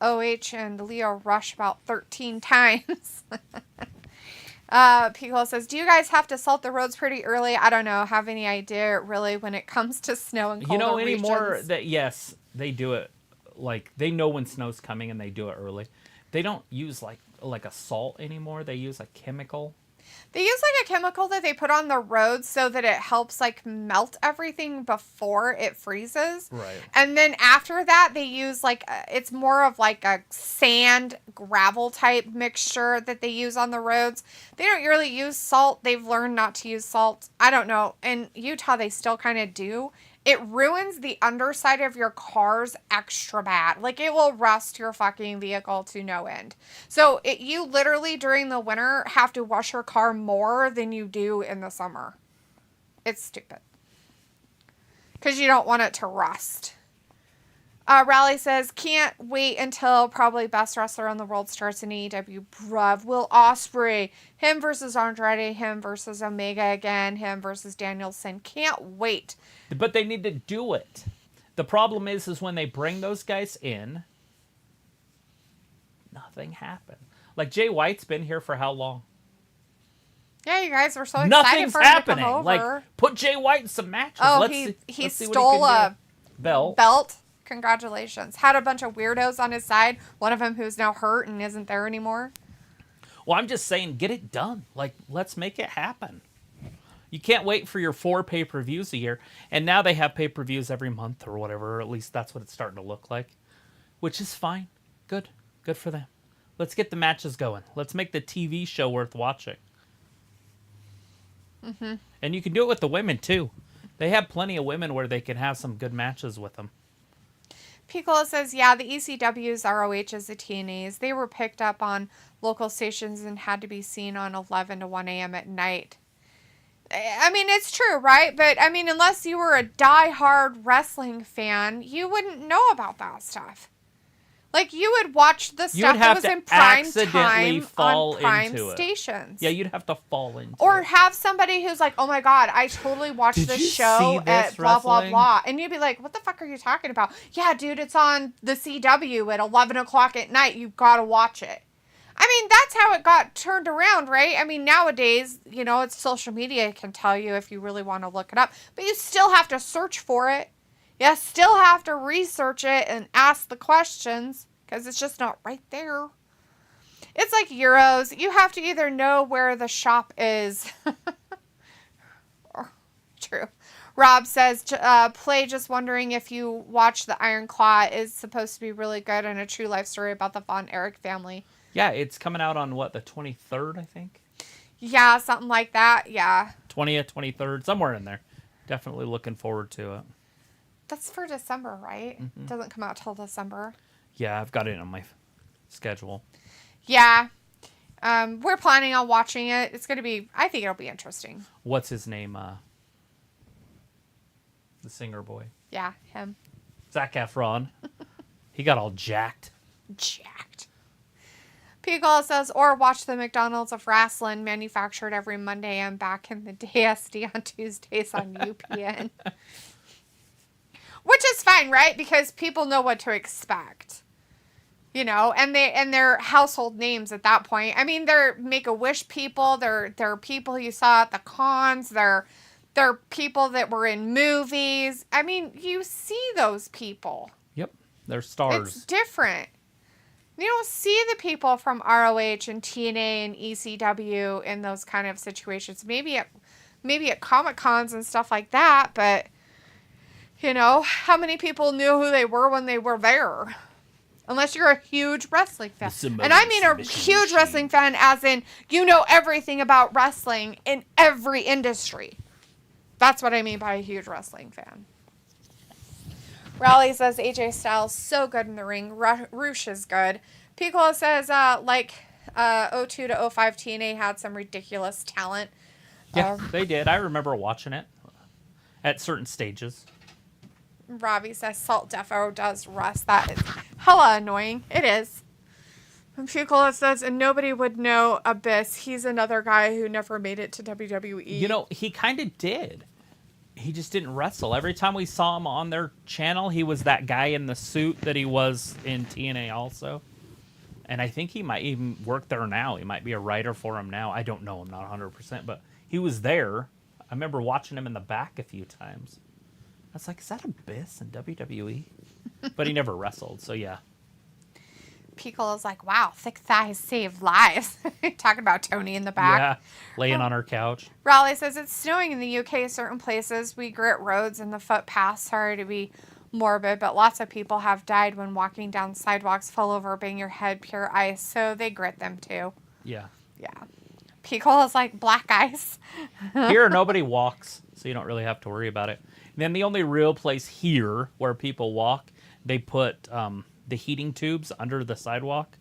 OH, and Leo Rush about 13 times. Piccolo says, do you guys have to salt the roads pretty early? I don't know. Have any idea, really, when it comes to snow and colder anymore regions? that, yes, they do it. Like, they know when snow's coming and they do it early. They don't use, like a salt anymore. They use a chemical. They use like a chemical that they put on the roads so that it helps like melt everything before it freezes. Right. And then after that, they use like, it's more of like a sand gravel type mixture that they use on the roads. They don't really use salt. They've learned not to use salt. I don't know. In Utah, they still kind of do. It ruins the underside of your cars extra bad. Like, it will rust your fucking vehicle to no end. So, you literally, during the winter, have to wash your car more than you do in the summer. It's stupid. Because you don't want it to rust. Raleigh says, can't wait until probably best wrestler in the world starts in AEW. Bruv. Will Ospreay. Him versus Andrade. Him versus Omega again. Him versus Danielson. Can't wait. But they need to do it. The problem is when they bring those guys in, nothing happened. Like, Jay White's been here for how long? Yeah, you guys were so excited Nothing's for him happening. to come over. Like, put Jay White in some matches. Oh, let's he see what stole he can a do. Belt. belt. Congratulations. Had a bunch of weirdos on his side. One of them who's now hurt and isn't there anymore. Well, I'm just saying, get it done. Like, let's make it happen. You can't wait for your 4 pay-per-views a year. And now they have pay-per-views every month or whatever. Or at least that's what it's starting to look like. Which is fine. Good. Good for them. Let's get the matches going. Let's make the TV show worth watching. Mm-hmm. And you can do it with the women, too. They have plenty of women where they can have some good matches with them. Piccolo says, yeah, the ECWs, ROHs, the TNAs, they were picked up on local stations and had to be seen on 11 to 1 a.m. at night. I mean, it's true, right? But, I mean, unless you were a die-hard wrestling fan, you wouldn't know about that stuff. Like, you would watch the stuff that was in prime time on prime stations. Yeah, you'd have to fall into Or it. have somebody who's like, oh my God, I totally watched this show at blah, blah, blah. And you'd be like, what the fuck are you talking about? Yeah, dude, it's on the CW at 11 o'clock at night. You've got to watch it. I mean, that's how it got turned around, right? I mean, nowadays, you know, it's social media. It can tell you if you really want to look it up. But you still have to search for it. You still have to research it and ask the questions because it's just not right there. It's like Euros. You have to either know where the shop is. True. Rob says, play just wondering if you watch The Iron Claw is supposed to be really good and a true life story about the Von Erich family. Yeah, it's coming out on, what, the 23rd, I think? Yeah, something like that. Yeah. 20th, 23rd, somewhere in there. Definitely looking forward to it. That's for December, right? Mm-hmm. It doesn't come out till December. Yeah, I've got it on my schedule. Yeah. We're planning on watching it. It's going to be, I think it'll be interesting. What's his name? The singer boy. Yeah, him. Zac Efron. He got all jacked. Jacked. Piccolo says, or watch the McDonald's of Wrestling manufactured every Monday and back in the day SD on Tuesdays on UPN. Which is fine, right? Because people know what to expect. You know, and they're household names at that point. I mean, they're Make-A-Wish people. They're people you saw at the cons. They're people that were in movies. I mean, you see those people. Yep, they're stars. It's different. You don't see the people from ROH and TNA and ECW in those kind of situations. Maybe at Comic-Cons and stuff like that, but, you know, how many people knew who they were when they were there? Unless you're a huge wrestling fan. And I mean a huge wrestling fan as in you know everything about wrestling in every industry. That's what I mean by a huge wrestling fan. Raleigh says AJ Styles so good in the ring. Roosh is good. Piccolo says 02 to 05 TNA had some ridiculous talent. Yeah, they did. I remember watching it at certain stages. Robbie says Salt Defo does rust. That is hella annoying. It is. And Piccolo says, and nobody would know Abyss. He's another guy who never made it to WWE. You know, he kind of did. He just didn't wrestle. Every time we saw him on their channel, he was that guy in the suit that he was in TNA also. And I think he might even work there now. He might be a writer for him now. I don't know. I'm not 100%, but he was there. I remember watching him in the back a few times. I was like, is that Abyss in WWE? But he never wrestled, so yeah. Piccolo's like, wow, thick thighs save lives. Talking about Tony in the back. Yeah, laying on her couch. Raleigh says it's snowing in the UK certain places. We grit roads and the footpaths. Sorry to be morbid, but lots of people have died when walking down sidewalks full over, bang your head, pure ice. So they grit them too. Yeah. Yeah. Piccolo's like black ice. Here, nobody walks, so you don't really have to worry about it. And then the only real place here where people walk, they put the heating tubes under the sidewalk,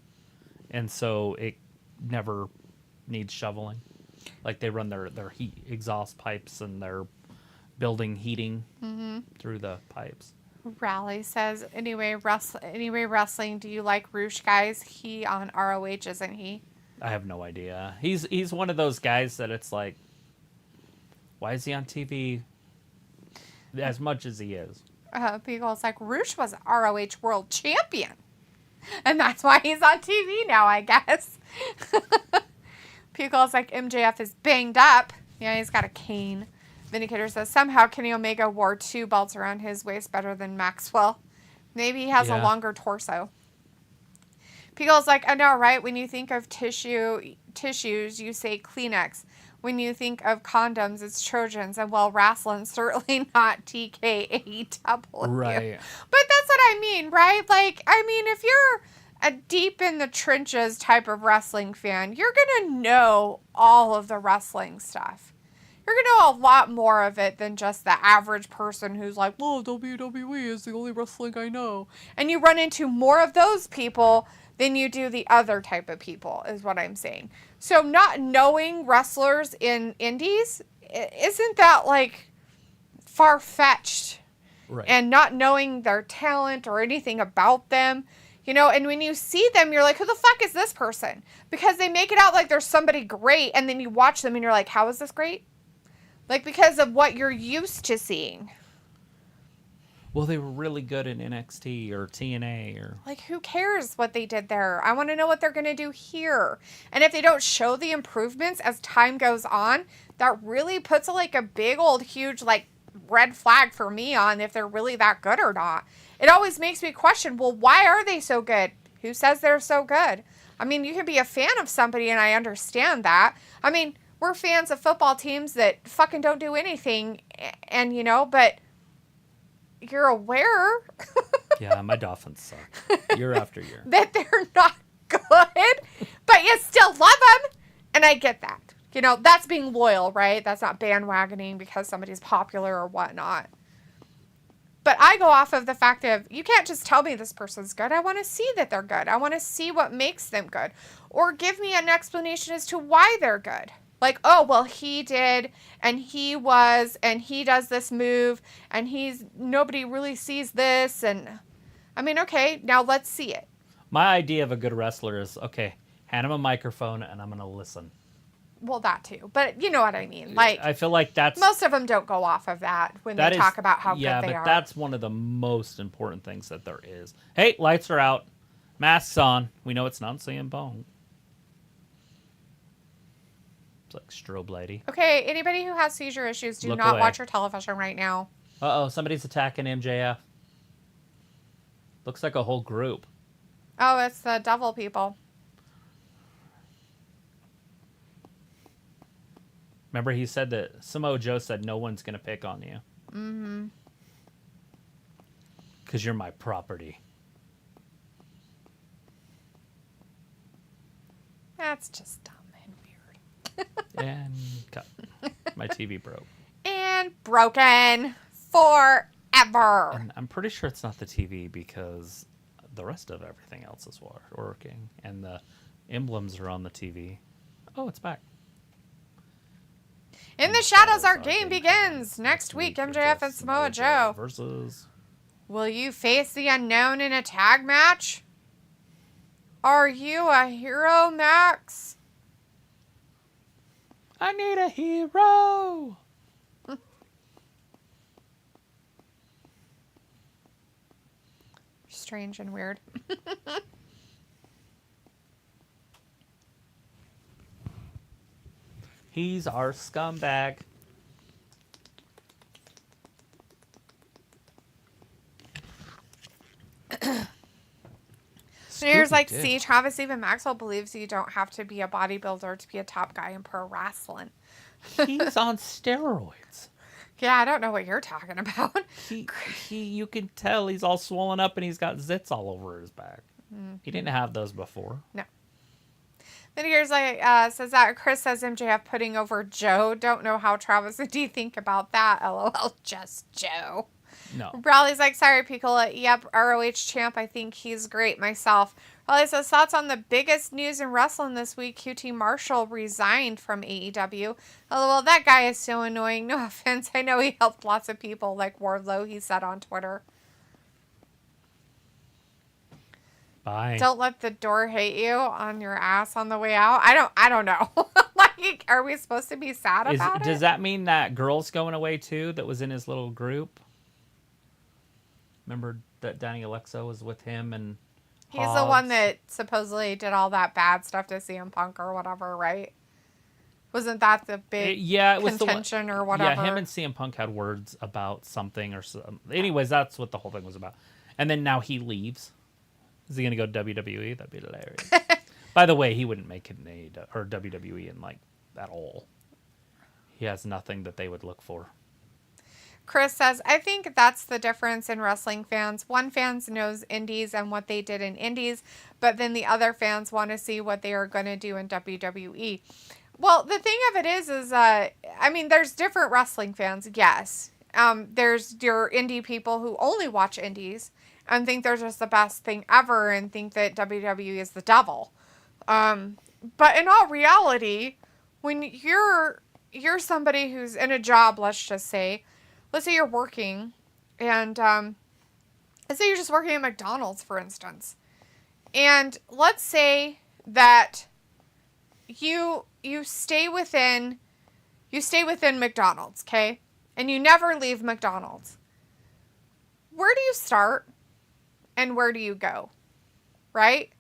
and so it never needs shoveling. Like they run their heat exhaust pipes and their building heating through the pipes. Raleigh says, anyway, wrestling, do you like Roosh, guys? He on ROH, isn't he? I have no idea. He's one of those guys that it's like, why is he on TV as much as he is? Pico's like, Roosh was ROH world champion. And that's why he's on TV now, I guess. Pico's like, MJF is banged up. Yeah, he's got a cane. Vindicator says, somehow Kenny Omega wore 2 belts around his waist better than Maxwell. Maybe he has a longer torso. Pico's like, I know, right? When you think of tissues, you say Kleenex. When you think of condoms, it's Trojans. And, well, wrestling, certainly not TKAEW. Right. But that's what I mean, right? Like, I mean, if you're a deep in the trenches type of wrestling fan, you're going to know all of the wrestling stuff. You're going to know a lot more of it than just the average person who's like, well, WWE is the only wrestling I know. And you run into more of those people than you do the other type of people, is what I'm saying. So not knowing wrestlers in indies, isn't that like far-fetched? Right. And not knowing their talent or anything about them, you know, and when you see them, you're like, who the fuck is this person? Because they make it out like there's somebody great, and then you watch them and you're like, how is this great? Like, because of what you're used to seeing. Well, they were really good in NXT or TNA or... Like, who cares what they did there? I want to know what they're going to do here. And if they don't show the improvements as time goes on, that really puts, like, a big old huge, like, red flag for me on if they're really that good or not. It always makes me question, well, why are they so good? Who says they're so good? I mean, you can be a fan of somebody, and I understand that. I mean, we're fans of football teams that fucking don't do anything, and, you know, but... You're aware. Yeah, my Dolphins suck. Year after year. That they're not good, but you still love them. And I get that. You know, that's being loyal, right? That's not bandwagoning because somebody's popular or whatnot. But I go off of the fact of, you can't just tell me this person's good. I want to see that they're good. I want to see what makes them good. Or give me an explanation as to why they're good. Like, oh, well, he did, and he was, and he does this move, and nobody really sees this, and, I mean, okay, now let's see it. My idea of a good wrestler is, okay, hand him a microphone, and I'm going to listen. Well, that too, but you know what I mean. Like, I feel like that's... Most of them don't go off of that when they talk about how good they are. Yeah, but that's one of the most important things that there is. Hey, lights are out. Masks on. We know it's not CM Punk. Like strobe lady. Okay, anybody who has seizure issues, do Look not away. watch your television right now. Uh-oh, somebody's attacking MJF. Looks like a whole group. Oh, it's the devil people. Remember he said that Samoa Joe said no one's going to pick on you. Mm-hmm. Because you're my property. That's just dumb and weird. And cut. My TV broke. And broken forever. And I'm pretty sure it's not the TV because the rest of everything else is working. And the emblems are on the TV. Oh, it's back. In the Shadows, our game begins. Next week, MJF and Samoa Joe. Versus... Will you face the unknown in a tag match? Are you a hero, Max? I need a hero. Strange and weird. He's our scumbag. Here's like, see, Travis, even Maxwell believes you don't have to be a bodybuilder to be a top guy in pro wrestling. He's on steroids. Yeah, I don't know what you're talking about. You can tell he's all swollen up and he's got zits all over his back. He didn't have those before. No. Then here's like, says that Chris says MJF putting over Joe. Don't know how, Travis. What do you think about that? LOL, just Joe. No. Raleig's like, sorry, Piccola. Yep, ROH champ. I think he's great myself. Raleigh says, thoughts on the biggest news in wrestling this week. QT Marshall resigned from AEW. LOL, that guy is so annoying. No offense. I know he helped lots of people like Wardlow, he said on Twitter. Bye. Don't let the door hit you on your ass on the way out. I don't know. Like, are we supposed to be sad about it? Does that mean that girl's going away too that was in his little group? Remember that Danny Alexa was with him and he's the one that supposedly did all that bad stuff to CM Punk or whatever, right? Wasn't that the big it was contention or whatever? Yeah, him and CM Punk had words about something or something. Anyways, that's what the whole thing was about. And then now he leaves. Is he going to go to WWE? That'd be hilarious. By the way, he wouldn't make it in AEW or WWE in like at all. He has nothing that they would look for. Chris says, I think that's the difference in wrestling fans. One fan knows indies and what they did in indies, but then the other fans want to see what they are going to do in WWE. Well, the thing of it is I mean, there's different wrestling fans, yes. There's your indie people who only watch indies and think they're just the best thing ever and think that WWE is the devil. But in all reality, when you're somebody who's in a job, let's say you're working, and let's say you're just working at McDonald's, for instance. And let's say that you stay within McDonald's, okay? And you never leave McDonald's. Where do you start and where do you go? Right?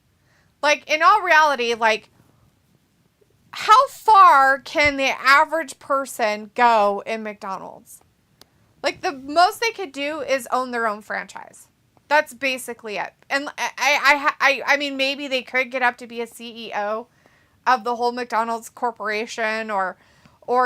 Like, in all reality, like, how far can the average person go in McDonald's? Like, the most they could do is own their own franchise. That's basically it. And I mean, maybe they could get up to be a CEO of the whole McDonald's corporation, or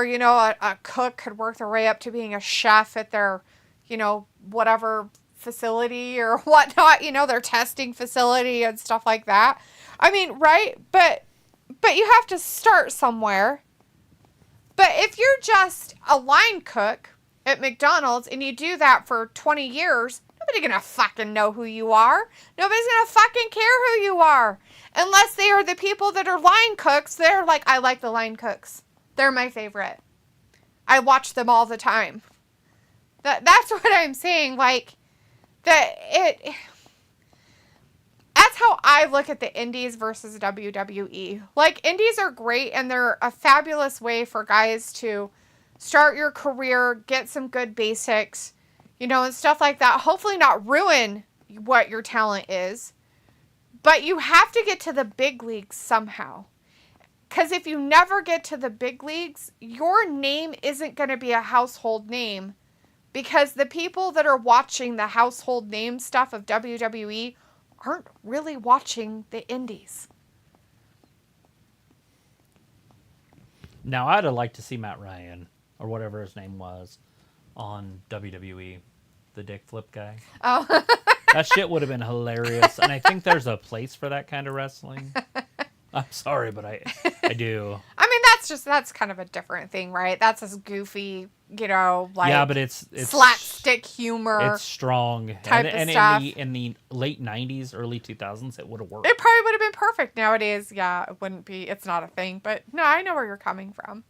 you know, a cook could work their way up to being a chef at their, you know, whatever facility or whatnot, you know, their testing facility and stuff like that. I mean, right? But you have to start somewhere. But if you're just a line cook at McDonald's and you do that for 20 years, nobody's gonna fucking know who you are. Nobody's gonna fucking care who you are. Unless they are the people that are line cooks. They're like, I like the line cooks. They're my favorite. I watch them all the time. That's what I'm saying. Like, that's how I look at the indies versus WWE. Like, indies are great and they're a fabulous way for guys to start your career, get some good basics, you know, and stuff like that. Hopefully not ruin what your talent is. But you have to get to the big leagues somehow. Because if you never get to the big leagues, your name isn't going to be a household name. Because the people that are watching the household name stuff of WWE aren't really watching the indies. Now, I'd have liked to see Matt Ryan, or whatever his name was, on WWE, the dick flip guy. Oh. That shit would have been hilarious. And I think there's a place for that kind of wrestling. I'm sorry, but I do. I mean, that's kind of a different thing, right? That's this goofy, you know, like, yeah, but it's slapstick humor. It's strong. Type of stuff. In the late 90s, early 2000s, it would have worked. It probably would have been perfect. Nowadays, yeah, it wouldn't be. It's not a thing. But no, I know where you're coming from.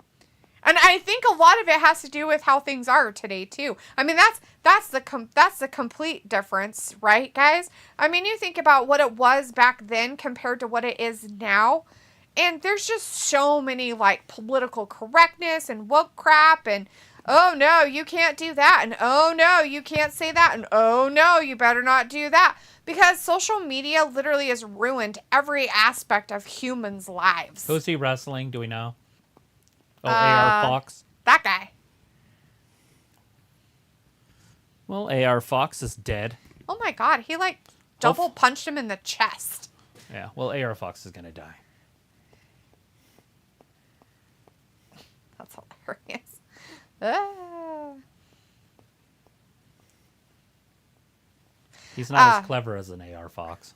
And I think a lot of it has to do with how things are today too. I mean, that's the complete difference, right, guys? I mean, you think about what it was back then compared to what it is now, and there's just so many like political correctness and woke crap, and oh no, you can't do that, and oh no, you can't say that, and oh no, you better not do that, because social media literally has ruined every aspect of humans' lives. Who's he wrestling? Do we know? Oh, AR Fox. That guy. Well, AR Fox is dead. Oh my god, he like double punched him in the chest. Yeah, well, AR Fox is going to die. That's hilarious. Ah. He's not as clever as an AR Fox.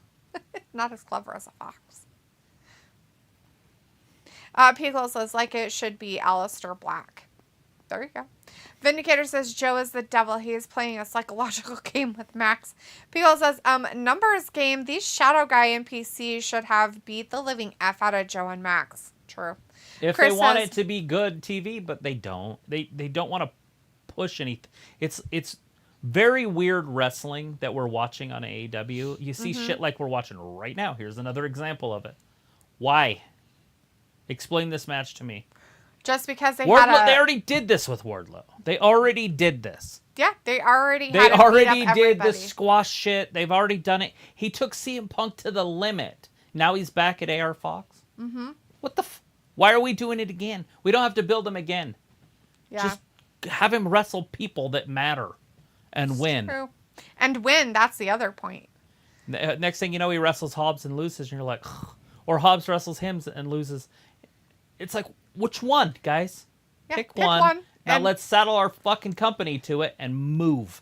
Not as clever as a fox. Pickle says, like it should be Aleister Black. There you go. Vindicator says, Joe is the devil. He is playing a psychological game with Max. Pickle says, numbers game. These shadow guy NPCs should have beat the living F out of Joe and Max. True. If Chris they want says, it to be good TV, but they don't. They don't want to push anything. It's very weird wrestling that we're watching on AEW. You see shit like we're watching right now. Here's another example of it. Why? Explain this match to me. just because they They already did this with Wardlow. They already did this. Yeah, they already They already did everybody. the squash shit. They've already done it. He took CM Punk to the limit. Now he's back at AR Fox. Mm-hmm. What the why are we doing it again? We don't have to build him again. Yeah. Just have him wrestle people that matter and win. True. And win, that's the other point. Next thing you know, he wrestles Hobbs and loses, and you're like, or Hobbs wrestles him and loses. It's like, which one, guys? Yeah, pick one. Now and let's saddle our fucking company to it and move.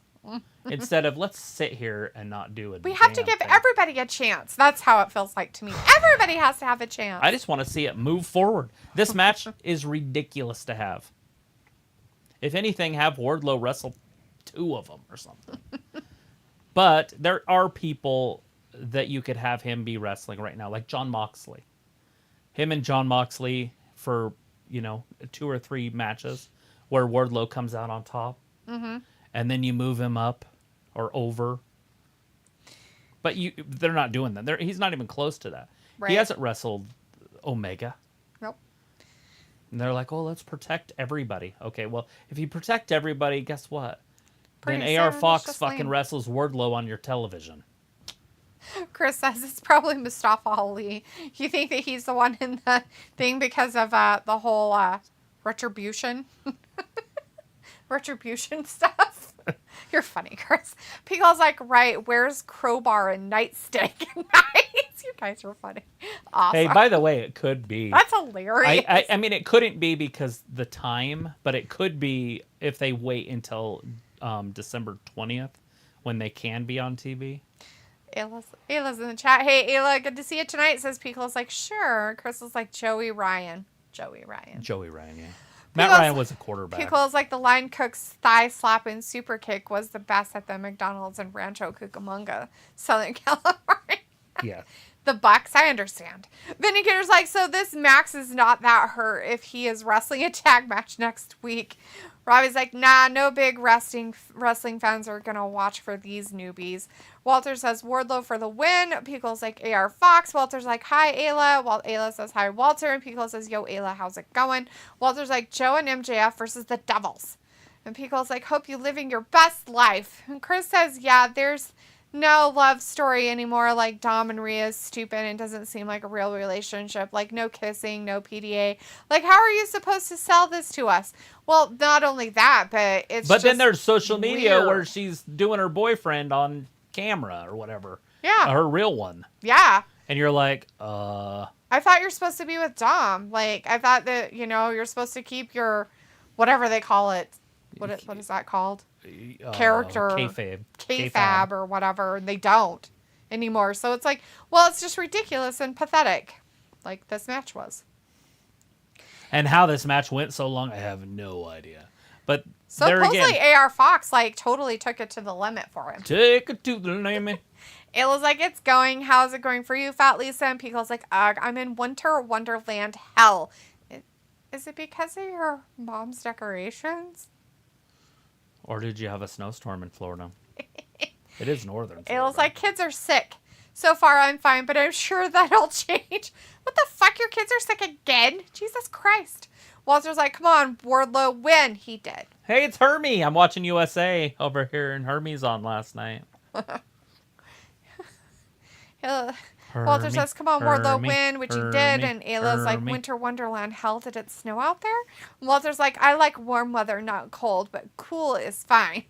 Instead of let's sit here and not do it. we have to give everybody a chance. That's how it feels like to me. Everybody has to have a chance. I just want to see it move forward. This match is ridiculous to have. If anything, have Wardlow wrestle 2 of them or something. But there are people that you could have him be wrestling right now, like Jon Moxley. Him and Jon Moxley for, 2 or 3 matches where Wardlow comes out on top. Mm-hmm. And then you move him up or over. But they're not doing that. He's not even close to that. Right. He hasn't wrestled Omega. Nope. And they're like, oh, let's protect everybody. Okay, well, if you protect everybody, guess what? Pretty Then AR soon, Fox it's just fucking lame. wrestles Wardlow on your television. Chris says it's probably Mustafa Ali. You think that he's the one in the thing because of the whole retribution? Retribution stuff. You're funny, Chris. Pickle's like, right, where's Crowbar and Nightstick? Nice. You guys are funny. Awesome. Hey, by the way, it could be. That's hilarious. I mean, it couldn't be because the time, but it could be if they wait until December 20th when they can be on TV. Ayla's in the chat. Hey, Ayla, good to see you tonight. Says Pickle's like, sure. Crystal's like, Joey Ryan, yeah. Matt Ryan was a quarterback. Pickle's like, the line cook's thigh slapping super kick was the best at the McDonald's in Rancho Cucamonga, Southern California. Yeah. The Bucks, I understand. Vindicator's like, so this Max is not that hurt if he is wrestling a tag match next week. Robbie's like, nah, no big wrestling fans are going to watch for these newbies. Walter says, Wardlow for the win. Pickle's like, AR Fox. Walter's like, hi, Ayla. Ayla says, hi, Walter. And Pickle says, yo, Ayla, how's it going? Walter's like, Joe and MJF versus the Devils. And Pickle's like, hope you living your best life. And Chris says, yeah, there's no love story anymore. Like, Dom and Rhea is stupid and doesn't seem like a real relationship. Like, no kissing, no PDA. Like, how are you supposed to sell this to us? Well, not only that, but it's But just then there's social media weird. where she's doing her boyfriend on camera or whatever. Yeah. Her real one. Yeah. And you're like, I thought you're supposed to be with Dom. Like, I thought that, you're supposed to keep your, whatever they call it. What is that called? Character. Kayfabe or whatever. And they don't anymore. So it's like, well, it's just ridiculous and pathetic. Like this match was. And how this match went so long, I have no idea. But So there supposedly again, AR Fox, totally took it to the limit for him. take it to the limit. Ayla's like, it's going. How's it going for you, Fat Lisa? And Pickle's like, ugh, I'm in winter wonderland hell. Is it because of your mom's decorations? Or did you have a snowstorm in Florida? It is northern Florida. Ayla's like, kids are sick. So far, I'm fine, but I'm sure that'll change. What the fuck? Your kids are sick again? Jesus Christ. Walter's like, come on, Wardlow, win. He did. Hey, it's Hermie. I'm watching USA over here, and Hermie's on last night. Walter says, come on, Wardlow, win, which he did. And Ayla's like, me. Winter Wonderland, hell, did it snow out there? And Walter's like, I like warm weather, not cold, but cool is fine.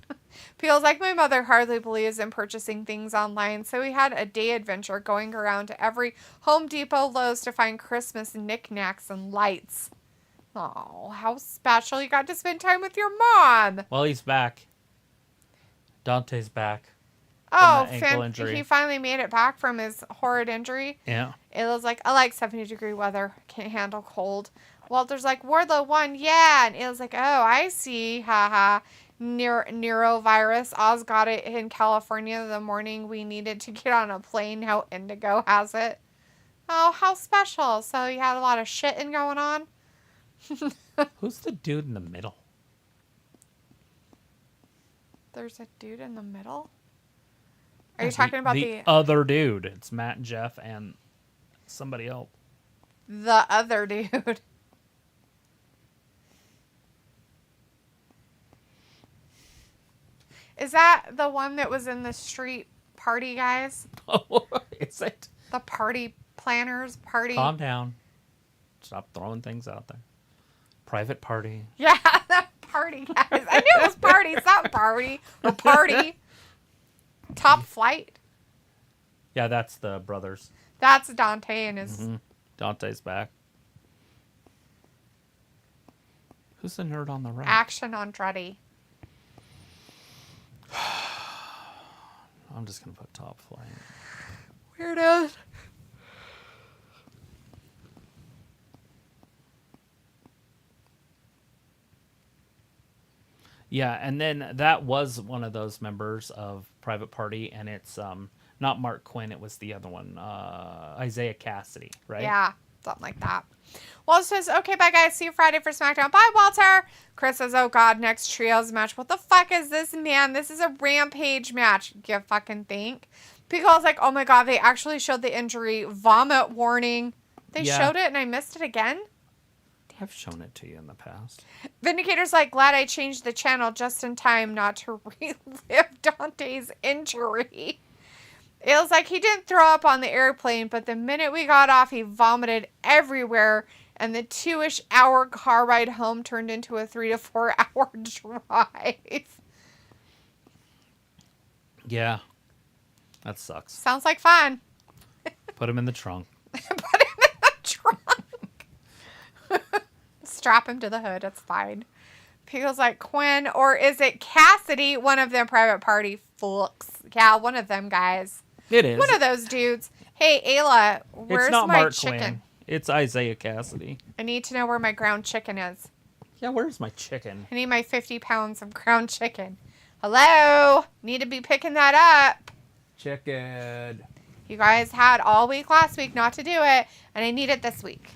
Feels like my mother hardly believes in purchasing things online, so we had a day adventure going around to every Home Depot, Lowe's to find Christmas knickknacks and lights. Oh, how special. You got to spend time with your mom. Well, he's back. Dante's back. Oh, ankle injury. he finally made it back from his horrid injury. Yeah. Ayla's like, I like 70-degree weather. Can't handle cold. Walter's like, Wardlow won. Yeah. And Ayla's like, oh, I see. Haha. Neurovirus. Oz got it in California the morning we needed to get on a plane. How Indigo has it. Oh, how special. So you had a lot of shitting going on? Who's the dude in the middle? There's a dude in the middle? Are you talking about the other dude? It's Matt, Jeff, and somebody else. The other dude. Is that the one that was in the street party, guys? Oh, is it? The party planners party? Calm down. Stop throwing things out there. Private party. Yeah, that party, guys. I knew it was party. It's not party. Or party. Top Flight. Yeah, that's the brothers. That's Dante and his... Mm-hmm. Dante's back. Who's the nerd on the right? Action Andretti. I'm just going to put Top Flight. Weirdos. Yeah, and then that was one of those members of Private Party, and it's not Mark Quinn, it was the other one, Isiah Kassidy, right? Yeah, something like that. Walter says, okay, bye guys, see you Friday for SmackDown. Bye, Walter. Chris says, oh god, next trios match. What the fuck is this, man? This is a Rampage match. You fucking think? Pico's like, oh my god, they actually showed the injury. Vomit warning. They showed it and I missed it again? I've shown it to you in the past. Vindicator's like, glad I changed the channel just in time not to relive Dante's injury. It was like he didn't throw up on the airplane, but the minute we got off, he vomited everywhere, and the 2-ish hour car ride home turned into a 3 to 4 hour drive. Yeah. That sucks. Sounds like fun. Put him in the trunk. Put him in the trunk. Strap him to the hood. It's fine. Pico's like, Quinn, or is it Kassidy? One of them Private Party folks. Yeah, one of them guys. It is. One of those dudes. Hey, Ayla, where's it's not my Mark chicken? Quinn. It's Isiah Kassidy. I need to know where my ground chicken is. Yeah, where's my chicken? I need my 50 pounds of ground chicken. Hello? Need to be picking that up. Chicken. You guys had all week last week not to do it, and I need it this week.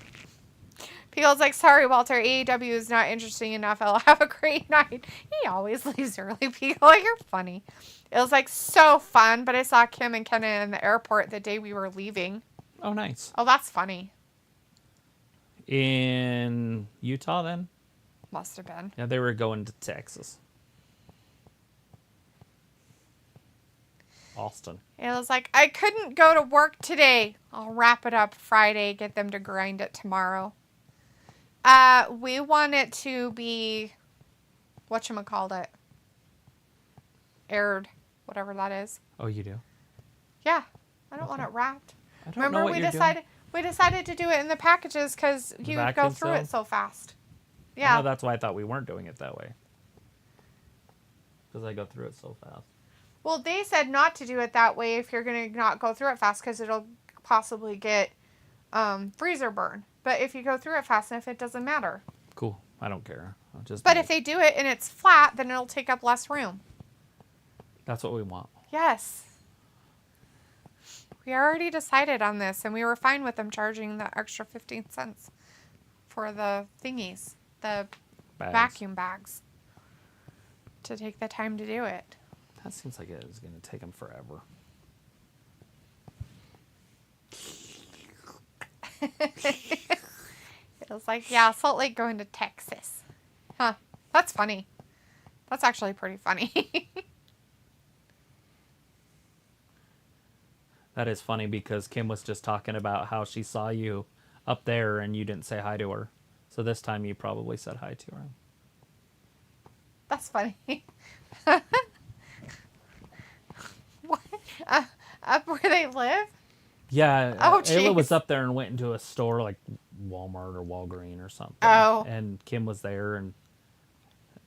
Pico's like, sorry, Walter, AEW is not interesting enough. I'll have a great night. He always leaves early, Pico. You're funny. It was like so fun, but I saw Kim and Kenna in the airport the day we were leaving. Oh, nice. Oh, that's funny. In Utah, then? Must have been. Yeah, they were going to Texas. Austin. It was like, I couldn't go to work today. I'll wrap it up Friday, get them to grind it tomorrow. We want it to be, whatchamacallit, aired, whatever that is. Oh, you do? Yeah. I don't want it wrapped. I don't Remember, know what we you're decided to do it in the packages because you would go vacuum through it seal? so fast. I Yeah. know, that's why I thought we weren't doing it that way. Because I go through it so fast. Well, they said not to do it that way if you're going to not go through it fast because it'll possibly get freezer burn. But if you go through it fast enough, it doesn't matter. Cool. I don't care. I'll just But if they do it and it's flat, then it'll take up less room. That's what we want. Yes. We already decided on this, and we were fine with them charging the extra 15 cents for the thingies, the vacuum bags, to take the time to do it. That seems like it is going to take them forever. It was like, yeah, Salt Lake going to Texas. Huh. That's funny. That's actually pretty funny. That is funny because Kim was just talking about how she saw you up there and you didn't say hi to her. So this time you probably said hi to her. That's funny. What? Up where they live? Yeah, Oh, Ayla jeez. was up there and went into a store like Walmart or Walgreens or something. Oh. And Kim was there and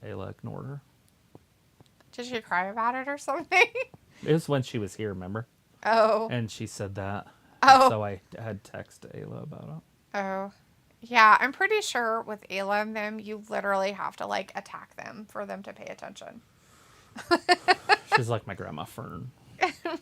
Ayla ignored her. Did she cry about it or something? It was when she was here, remember? Oh. And she said that. Oh. So I had texted Ayla about it. Oh. Yeah, I'm pretty sure with Ayla and them, you literally have to, like, attack them for them to pay attention. She's like my grandma Fern.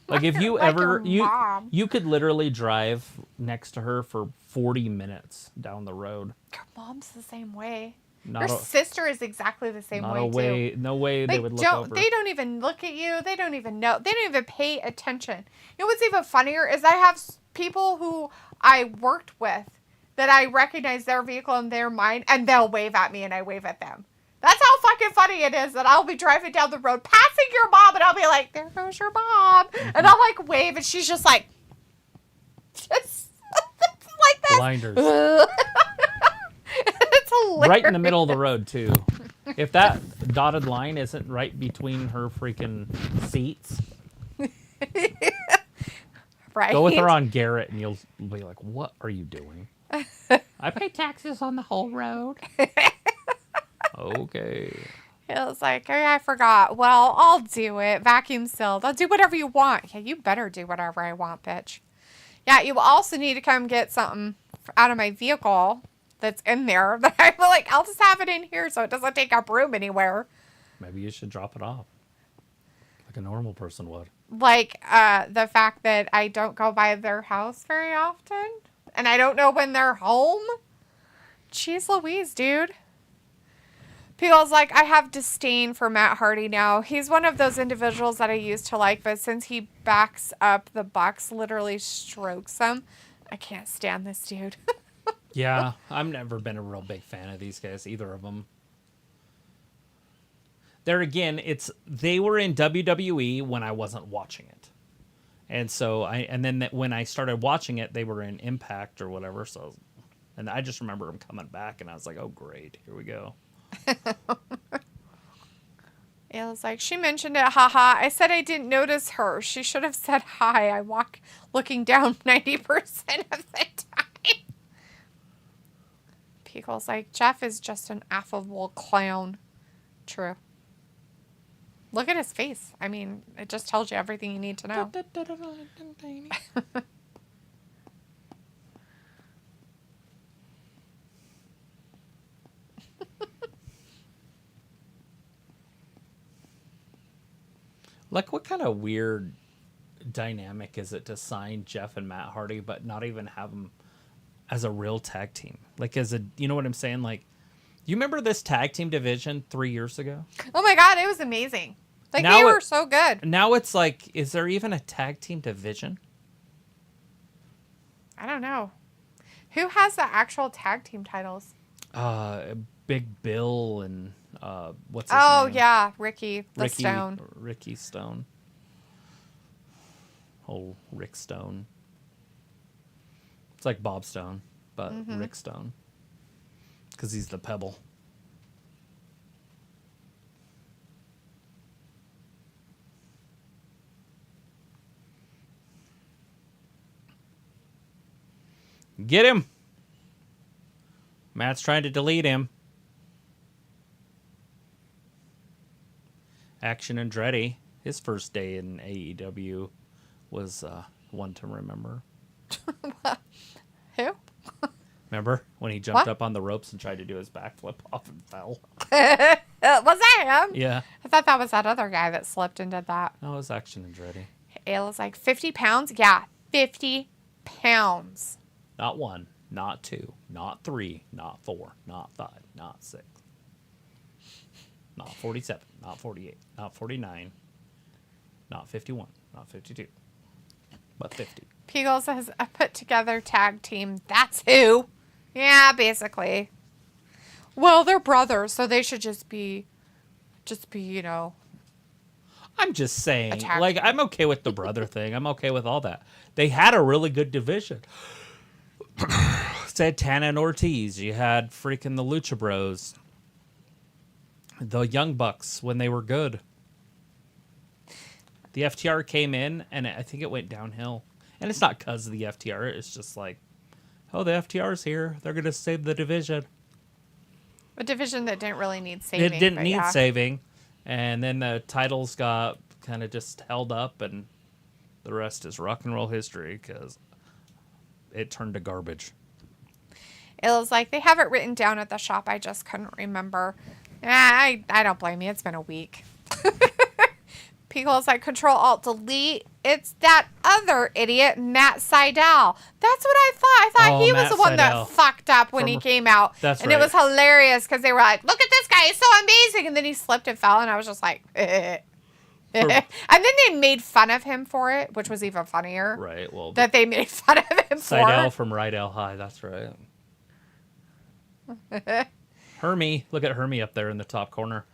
Like if you Like ever your mom. you could literally drive next to her for 40 minutes down the road. Your mom's the same way. Not Your a, sister is exactly the same not way, a way, too. no way they would look over. They don't even look at you. They don't even know. They don't even pay attention. You know what's even funnier is I have people who I worked with that I recognize their vehicle in their mind, and they'll wave at me, and I wave at them. That's how fucking funny it is that I'll be driving down the road, passing your mom, and I'll be like, there goes your mom. And I'll, like, wave, and she's just like, just like that. Blinders. It's hilarious. Right in the middle of the road, too. If that dotted line isn't right between her freaking seats, Right. go with her on Garrett, and you'll be like, what are you doing? I pay taxes on the whole road. Okay. It was like, oh, I forgot. Well, I'll do it. Vacuum sealed. I'll do whatever you want. Yeah, you better do whatever I want, bitch. Yeah, you also need to come get something out of my vehicle that's in there. But I'm like, I'll just have it in here so it doesn't take up room anywhere. Maybe you should drop it off. Like a normal person would. Like the fact that I don't go by their house very often. And I don't know when they're home. Jeez Louise, dude. People's like, I have disdain for Matt Hardy now. He's one of those individuals that I used to like, but since he backs up the Bucks, literally strokes them, I can't stand this dude. Yeah, I've never been a real big fan of these guys, either of them. There again, they were in WWE when I wasn't watching it. And so when I started watching it, they were in Impact or whatever. So, and I just remember them coming back, and I was like, "Oh, great, here we go." It was like, she mentioned it, haha. I said I didn't notice her. She should have said hi. I walk looking down 90% of the time. People's like, Jeff is just an affable clown. True. Look at his face. I mean, it just tells you everything you need to know. Like, what kind of weird dynamic is it to sign Jeff and Matt Hardy, but not even have them as a real tag team? Like, you know what I'm saying? Like, you remember this tag team division 3 years ago? Oh my God, it was amazing. Like, Now they were so good. Now it's like, is there even a tag team division? I don't know. Who has the actual tag team titles? Big Bill and what's his name? Oh, yeah, Ricky Stone. Ricky Stone. Oh, Rick Stone. It's like Bob Stone, but Rick Stone. Because he's the pebble. Get him! Matt's trying to delete him. Action Andretti, his first day in AEW was one to remember. Who? Remember when he jumped What? up on the ropes and tried to do his backflip off and fell? Was that him? Yeah. I thought that was that other guy that slipped and did that. No, it was Action Andretti. Ayla's like, 50 pounds? Yeah, 50 pounds. Not 1, not 2, not 3, not 4, not 5, not 6. Not 47, not 48, not 49, not 51, not 52, but 50. Peagle says, a put together tag team. That's who. Yeah, basically. Well, they're brothers, so they should just be, you know. I'm just saying, Attack. like, I'm okay with the brother thing. I'm okay with all that. They had a really good division. Santana and Ortiz. You had freaking the Lucha Bros. The Young Bucks when they were good. The FTR came in, and I think it went downhill. And it's not because of the FTR. It's just like, oh, the FTR's here. They're going to save the division. A division that didn't really need saving. It didn't need yeah. saving. And then the titles got kind of just held up, and the rest is rock and roll history because it turned to garbage. It was like, they have it written down at the shop. I just couldn't remember. I don't blame you. It's been a week. Pico's like, Control-Alt-Delete. It's that other idiot, Matt Sydal. That's what I thought. I thought he was Matt the one Sydal. that fucked up when he came out. That's and right. it was hilarious because they were like, look at this guy. He's so amazing. And then he slipped and fell, and I was just like, and then they made fun of him for it, which was even funnier. Right. Well, That they made fun of him Sydal for. from Rydell High. That's right. Hermie. Look at Hermie up there in the top corner.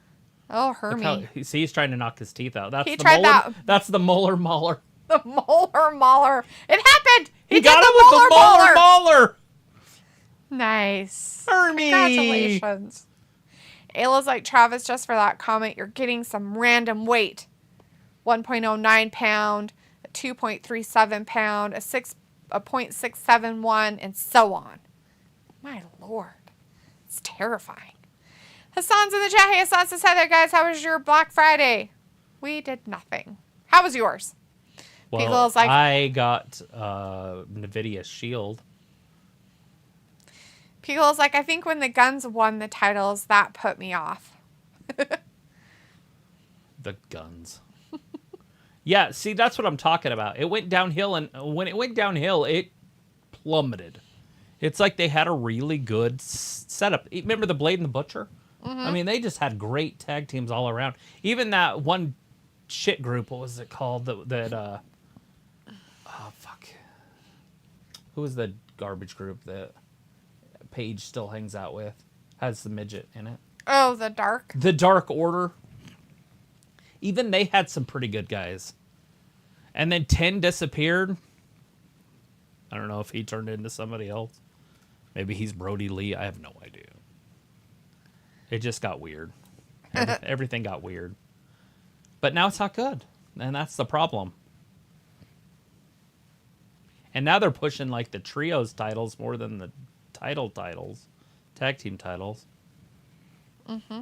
Oh, Look Hermie. how, see, he's trying to knock his teeth out. That's He the tried molar. that. That's the molar mauler. The molar mauler. It happened. He got did him with the molar mauler. Nice. Hermie. Congratulations. Ayla's like, Travis, just for that comment, you're getting some random weight. 1.09 pound, a 2.37 pound, a 0.671, and so on. My Lord. It's terrifying. Hassan's in the chat. Hey, Hassan says, hi there, guys. How was your Black Friday? We did nothing. How was yours? Well, Pico's like, I got NVIDIA Shield. Pico's like, I think when the Guns won the titles, that put me off. The Guns. Yeah, see, that's what I'm talking about. It went downhill, and when it went downhill, it plummeted. It's like they had a really good setup. Remember the Blade and the Butcher? Mm-hmm. I mean, they just had great tag teams all around. Even that one shit group, what was it called? Oh, fuck. Who was the garbage group that Paige still hangs out with? Has the midget in it. Oh, the Dark? The Dark Order. Even they had some pretty good guys. And then 10 disappeared. I don't know if he turned into somebody else. Maybe he's Brody Lee. I have no idea. It just got weird. Everything got weird. But now it's not good. And that's the problem. And now they're pushing like the trios titles more than the titles. Tag team titles. Mm-hmm.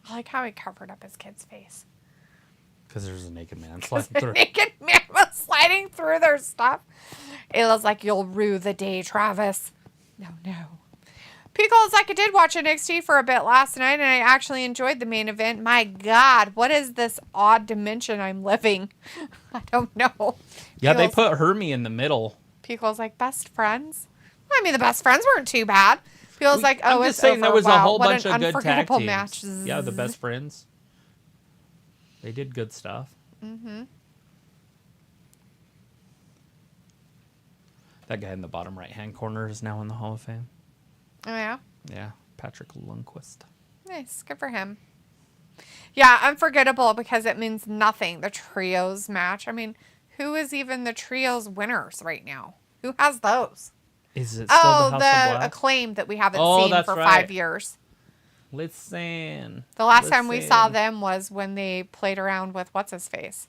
I like how he covered up his kid's face. Because there's a naked man sliding through. Naked man was sliding through their stuff. Ayla's like, you'll rue the day, Travis. No. Pico's like, I did watch NXT for a bit last night, and I actually enjoyed the main event. My God, what is this odd dimension I'm living? I don't know. Yeah, they Pico's- put Hermie in the middle. Pico's like, best friends? I mean, the best friends weren't too bad. Pico's like, oh, I'm it's just saying over. there was Wow, a whole what bunch an of good tag unforgettable teams. match. Yeah, the best friends. They did good stuff. Mm-hmm. That guy in the bottom right-hand corner is now in the Hall of Fame. Oh, yeah? Yeah, Patrick Lundquist. Nice. Good for him. Yeah, unforgettable because it means nothing. The trios match. I mean, who is even the trios winners right now? Who has those? Is it still the House of Black? Acclaim that we haven't Oh, seen that's for right. 5 years. Listen. The last time we saw them was when they played around with what's-his-face.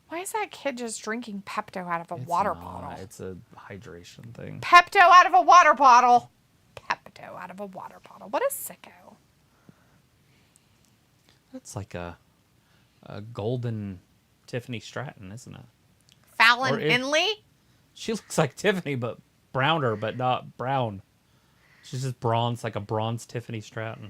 Why is that kid just drinking Pepto out of a water bottle? It's a hydration thing. Pepto out of a water bottle. Pepto out of a water bottle. What a sicko. That's like a golden Tiffany Stratton, isn't it? Fallon Or if- Henley? She looks like Tiffany, but browner, but not brown. She's just bronze, like a bronze Tiffany Stratton.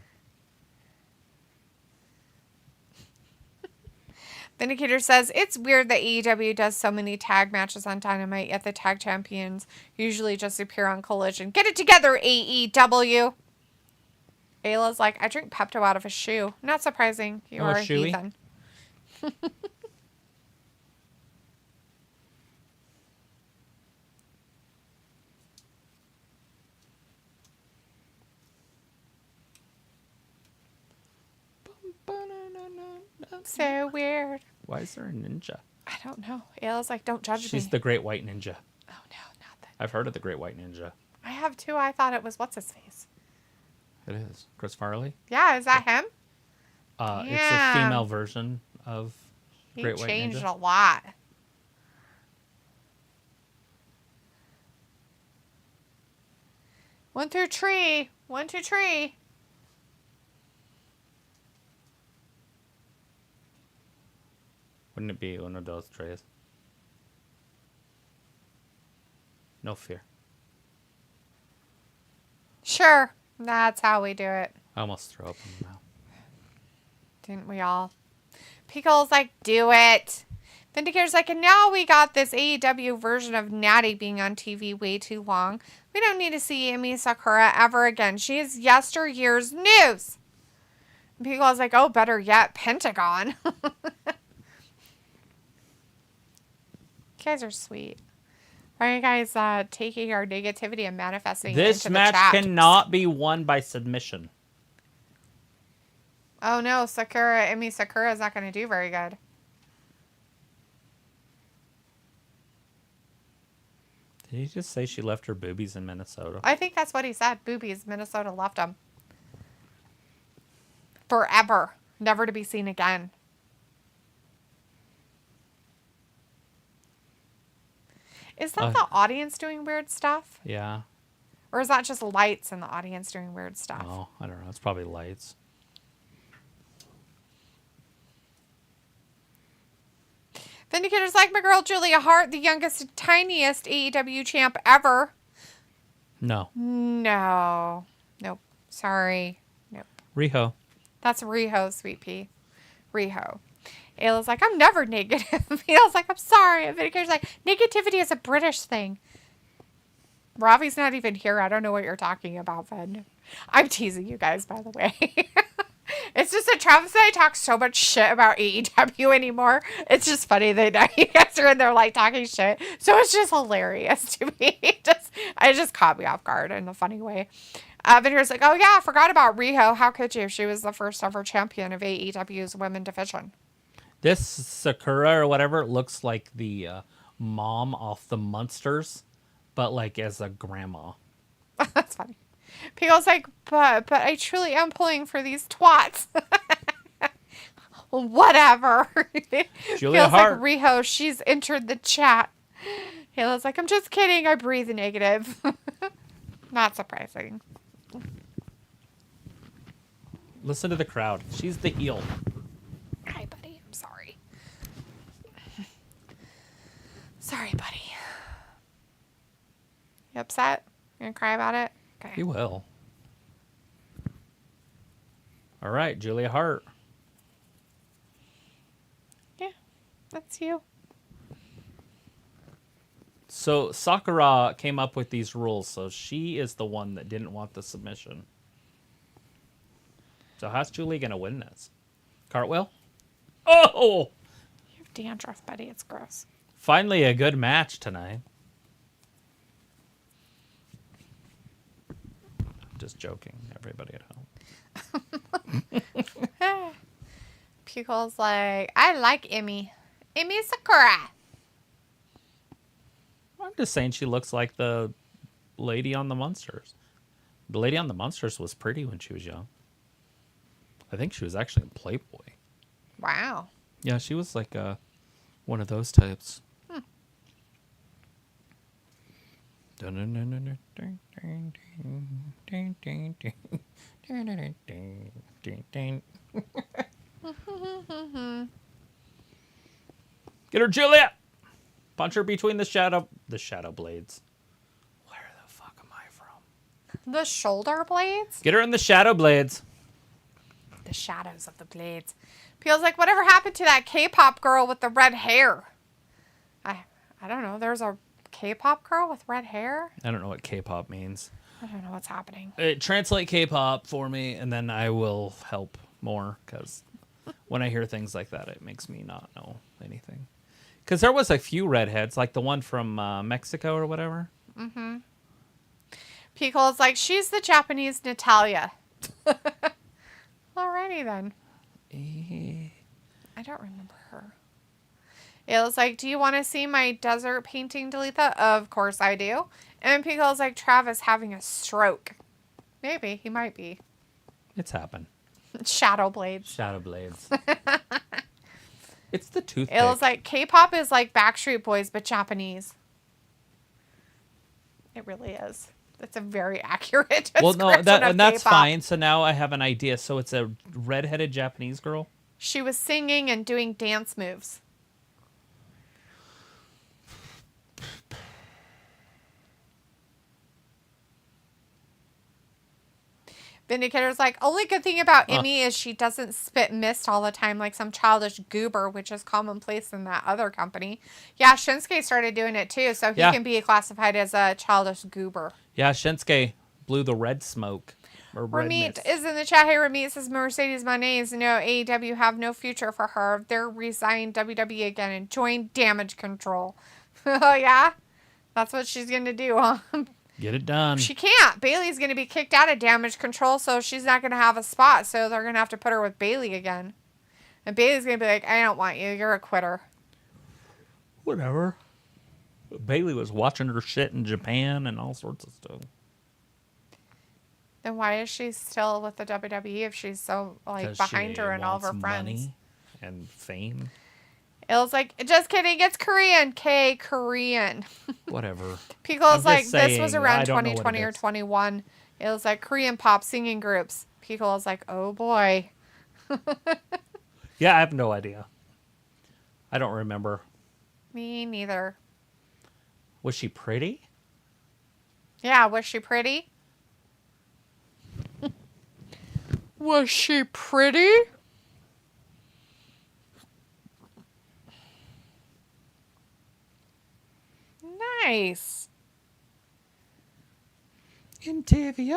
Vindicator says, it's weird that AEW does so many tag matches on Dynamite, yet the tag champions usually just appear on Collision. Get it together, AEW. Ayla's like, I drink Pepto out of a shoe. Not surprising. You are a shoey? heathen. So weird. Why is there a ninja? I don't know. Ayla's like, don't judge me. She's the Great White Ninja. Oh, no, not that. I've heard of the Great White Ninja. I have too. I thought it was what's his face. It is. Chris Farley? Yeah, is that him? It's a female version of Great White Ninja. He changed a lot. One through tree. One, two, tree. Wouldn't it be uno, dos, tres? No fear. Sure. That's how we do it. I almost threw up in my mouth. Didn't we all? Pickle's like, do it. Vindicator's like, and now we got this AEW version of Natty being on TV way too long. We don't need to see Emi Sakura ever again. She is yesteryear's news. And Pickle's like, oh, better yet, Pentagon. You guys are sweet. Why are you guys taking our negativity and manifesting it This into match the chat? cannot be won by submission. Oh no, Emi Sakura is not going to do very good. Did he just say she left her boobies in Minnesota? I think that's what he said. Boobies. Minnesota left him. Forever. Never to be seen again. Is that the audience doing weird stuff? Yeah. Or is that just lights and the audience doing weird stuff? Oh, I don't know. It's probably lights. Vindicator's like my girl Julia Hart, the youngest and tiniest AEW champ ever. No. No. Nope. Sorry. Nope. Riho. That's Riho, sweet pea. Riho. Ayla's like, I'm never negative. Ayla's like, I'm sorry. And Vindicator's like, negativity is a British thing. Ravi's not even here. I don't know what you're talking about, Vin. I'm teasing you guys, by the way. It's just that Travis and I talk so much shit about AEW anymore. It's just funny that you guys are in there like talking shit. So it's just hilarious to me. It just caught me off guard in a funny way. Vindicator's like, oh yeah, I forgot about Riho. How could you? She was the first ever champion of AEW's women division. This Sakura or whatever looks like the mom off the Munsters, but like as a grandma. That's funny. Pickle's like, but I truly am pulling for these twats. Whatever. Julia Hart. Like Riho, she's entered the chat. Halo's like, I'm just kidding. I breathe negative. Not surprising. Listen to the crowd. She's the heel. Hi, buddy. I'm sorry. Sorry, buddy. You upset? You gonna cry about it? Okay. He will. All right, Julia Hart. Yeah, that's you. So Sakura came up with these rules, so she is the one that didn't want the submission. So how's Julie gonna win this? Cartwheel? Oh! You have dandruff, buddy. It's gross. Finally a good match tonight. Just joking, everybody at home. Pickle's like, I like Emi. Emi Sakura. I'm just saying she looks like the lady on the Munsters. The lady on the Munsters was pretty when she was young. I think she was actually in Playboy. Wow. Yeah, she was like one of those types. Get her, Julia! Punch her between the shadow blades. Where the fuck am I from? The shoulder blades? Get her in the shadow blades. The shadows of the blades. Peel's like, whatever happened to that K-pop girl with the red hair? I don't know. There's a K-pop girl with red hair? I don't know what K-pop means. I don't know what's happening. Translate K-pop for me, and then I will help more, because when I hear things like that, it makes me not know anything. Because there was a few redheads, like the one from Mexico or whatever. Mm-hmm. Pico's like, she's the Japanese Natalia. Alrighty then. I don't remember her. It was like, do you want to see my desert painting, Dalitha? Of course I do. And Pico's like, Travis having a stroke. Maybe. He might be. It's happened. Shadow blades. Shadow blades. It's the toothpick. It was like, K-pop is like Backstreet Boys, but Japanese. It really is. That's a very accurate description well, no, of that's K-pop. fine. So now I have an idea. So it's a redheaded Japanese girl? She was singing and doing dance moves. Vindicator's like, only good thing about Emmy is she doesn't spit mist all the time like some childish goober, which is commonplace in that other company. Yeah, Shinsuke started doing it too, so he can be classified as a childish goober. Yeah, Shinsuke blew the red smoke. Or red Ramit mist. is in the chat here. Ramit says Mercedes Moné no AEW have no future for her. They're resigning WWE again and join Damage Control. Oh yeah? That's what she's going to do, huh? Get it done. She can't. Bailey's going to be kicked out of Damage Control, so she's not going to have a spot. So they're going to have to put her with Bailey again. And Bailey's going to be like, I don't want you. You're a quitter. Whatever. Bailey was watching her shit in Japan and all sorts of stuff. Then why is she still with the WWE if she's so behind her and all of her friends? Money and fame. It was like, just kidding. It's Korean. Korean. Whatever. Pico's like, saying, this was around I don't know what 2020 it or is. 21. It was like Korean pop singing groups. Pico was like, oh boy. Yeah, I have no idea. I don't remember. Me neither. Was she pretty? Yeah, was she pretty? Was she pretty? Nice. Interview.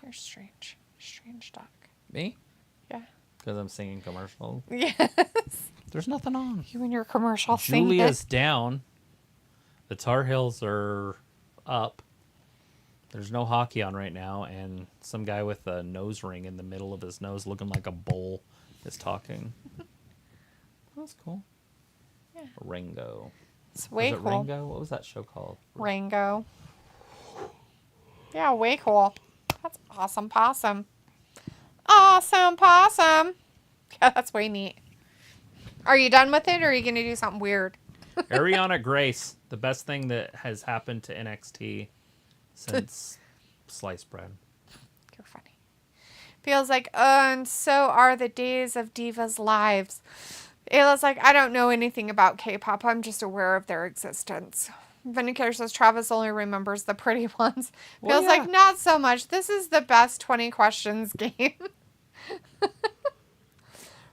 You're strange. Strange dog. Me? Yeah. Because I'm singing commercial. Yes. There's nothing on. You and your commercial singing. Julia's down. The Tar Heels are up. There's no hockey on right now, and some guy with a nose ring in the middle of his nose looking like a bowl is talking. That's cool. Yeah. Ringo. It's way Was it cool. Ringo? What was that show called? Rango. Yeah, way cool. That's awesome possum. Awesome possum. Yeah, that's way neat. Are you done with it, or are you going to do something weird? Ariana Grace, the best thing that has happened to NXT since sliced bread. You're funny. Feels like, and so are the days of divas' lives. Ayla's like, I don't know anything about K-pop. I'm just aware of their existence. Vindicator says Travis only remembers the pretty ones. Well, Feels like, not so much. This is the best 20 questions game.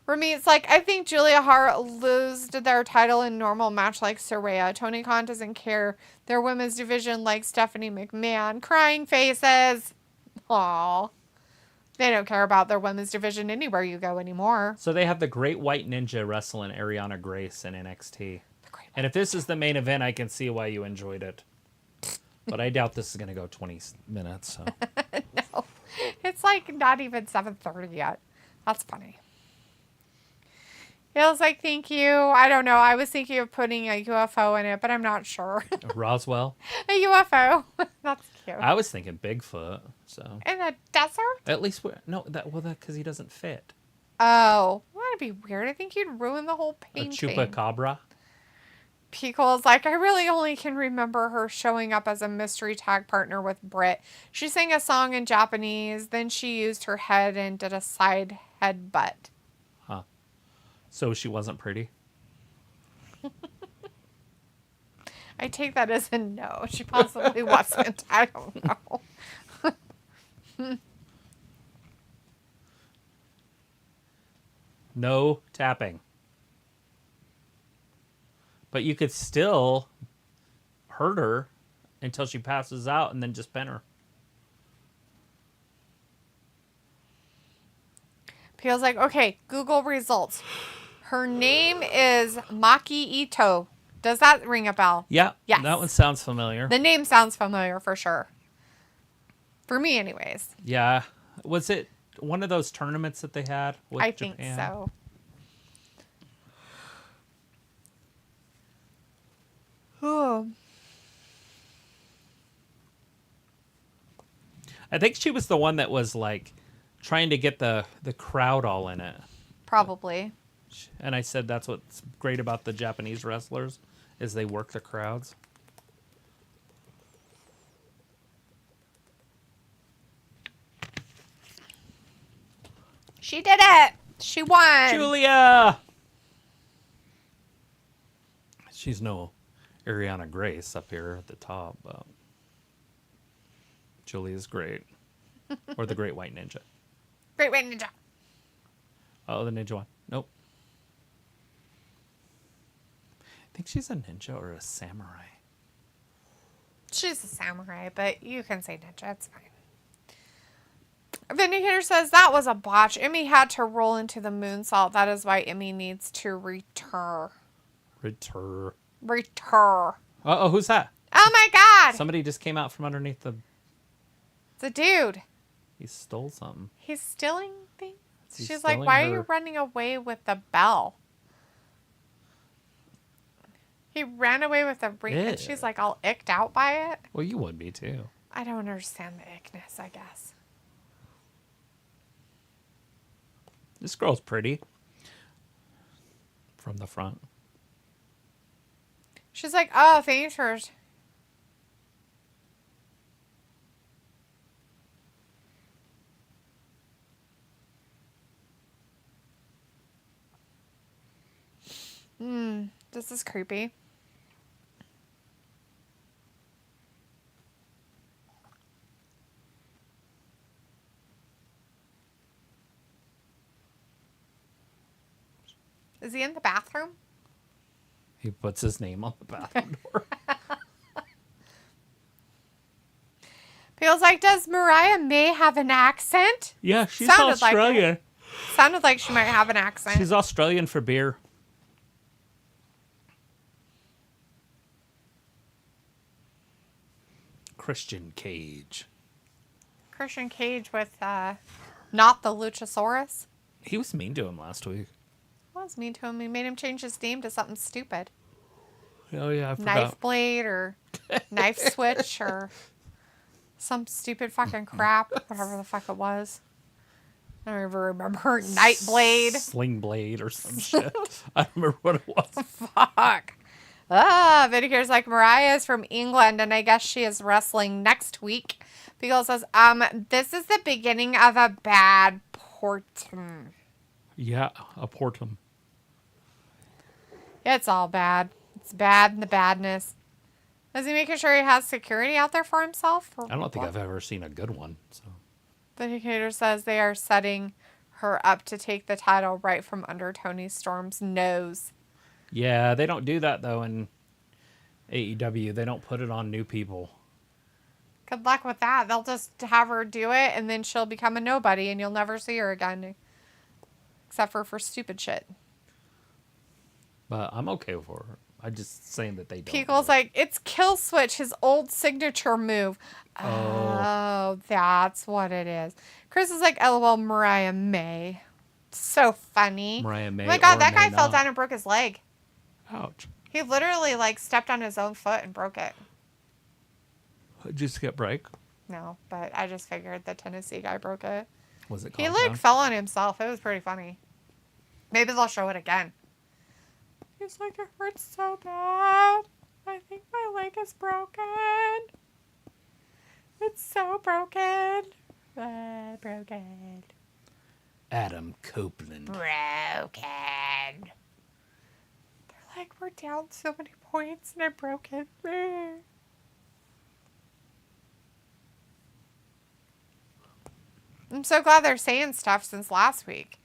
Ramit's like, I think Julia Hart lost their title in normal match like Saraya. Tony Khan doesn't care. Their women's division like Stephanie McMahon. Crying faces. Aww. They don't care about their women's division anywhere you go anymore. So they have the Great White Ninja wrestling Ariana Grace in NXT. And if this is the main event, I can see why you enjoyed it. But I doubt this is going to go 20 minutes. So. No. It's like not even 7:30 yet. That's funny. It was like, thank you. I don't know. I was thinking of putting a UFO in it, but I'm not sure. Roswell? A UFO. That's cute. I was thinking Bigfoot. So In the desert? at least because he doesn't fit. Oh. That'd be weird. I think you'd ruin the whole A painting. chupacabra. Pico's like, I really only can remember her showing up as a mystery tag partner with Britt. She sang a song in Japanese, then she used her head and did a side headbutt. Huh. So she wasn't pretty? I take that as a no. She possibly wasn't. I don't know. No tapping. But you could still hurt her until she passes out and then just pin her. Feels like, okay, Google results. Her name is Maki Ito. Does that ring a bell? Yeah. Yes. That one sounds familiar. The name sounds familiar for sure. For me, anyways. Yeah. Was it one of those tournaments that they had with I Japan? think so. Oh. I think she was the one that was like trying to get the crowd all in it. Probably. And I said that's what's great about the Japanese wrestlers is they work the crowds. She did it. She won. Julia! She's no Ariana Grace up here at the top, but Julia's great. Or the Great White Ninja. Great White Ninja. Oh, the ninja one. Nope. I think she's a ninja or a samurai. She's a samurai, but you can say ninja. It's fine. Vindicator says that was a botch. Emmy had to roll into the moonsault. That is why Emmy needs to return. Return. Uh-oh, who's that? Oh my god! Somebody just came out from underneath the... It's a dude. He stole something. He's stealing things? He's She's like, stealing why are her- you running away with the bell? He ran away with the ring, and Yeah. she's like all icked out by it. Well, you would be, too. I don't understand the ickness, I guess. This girl's pretty. From the front. She's like, oh, thanks for... This is creepy. Is he in the bathroom? He puts his name on the bathroom door. Feels like, does Mariah May have an accent? Yeah, she's Sounded like Australian. Sounded like she might have an accent. She's Australian for beer. Christian Cage. Christian Cage with, not the Luchasaurus. He was mean to him last week. Was mean to him. He made him change his name to something stupid. Oh, yeah, I forgot. Knife blade or knife switch or some stupid fucking crap. Whatever the fuck it was. I don't even remember. Night blade. Sling blade or some shit. I don't remember what it was. Fuck. Vidicator's like, Mariah's from England, and I guess she is wrestling next week. Beagle says, this is the beginning of a bad portum. Yeah, a portum. It's all bad. It's bad in the badness. Is he making sure he has security out there for himself? I don't think I've ever seen a good one. So Vindicator says they are setting her up to take the title right from under Tony Storm's nose. yeah, they don't do that though in AEW. They don't put it on new people. Good luck with that. They'll just have her do it, and then she'll become a nobody, and you'll never see her again. Except for stupid shit. But I'm okay for her. I'm just saying that they don't. Pickle's do it. like, it's Kill Switch, his old signature move. Oh, that's what it is. Chris is like, LOL, Mariah May. So funny. Mariah May. Oh my god, or that guy May fell not. down and broke his leg. Ouch. He literally, stepped on his own foot and broke it. Just get break. No, but I just figured the Tennessee guy broke it. Was it? He, Compound? fell on himself. It was pretty funny. Maybe they'll show it again. He's like, it hurts so bad. I think my leg is broken. It's so broken. Broken. Adam Copeland. Broken. They're like, we're down so many points and I'm broken. I'm so glad they're saying stuff since last week.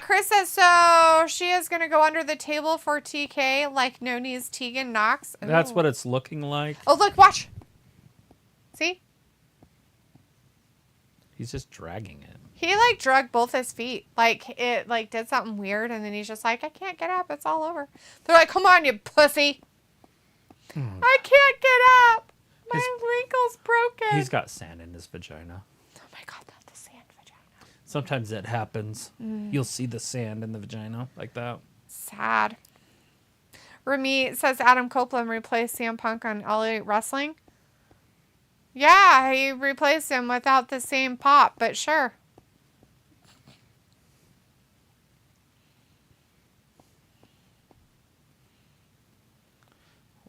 Chris says, so she is going to go under the table for TK like Noni's Tegan Knox. That's Ooh. what it's looking like. Oh, look, watch. See? He's just dragging it. He, drug both his feet. It, did something weird, and then he's just like, I can't get up. It's all over. They're like, come on, you pussy. I can't get up. My wrinkle's broken. He's got sand in his vagina. Oh my god, not the sand vagina. Sometimes that happens. You'll see the sand in the vagina like that. Sad. Remy says Adam Copeland replaced CM Punk on Elite Wrestling. Yeah, he replaced him without the same pop, but sure.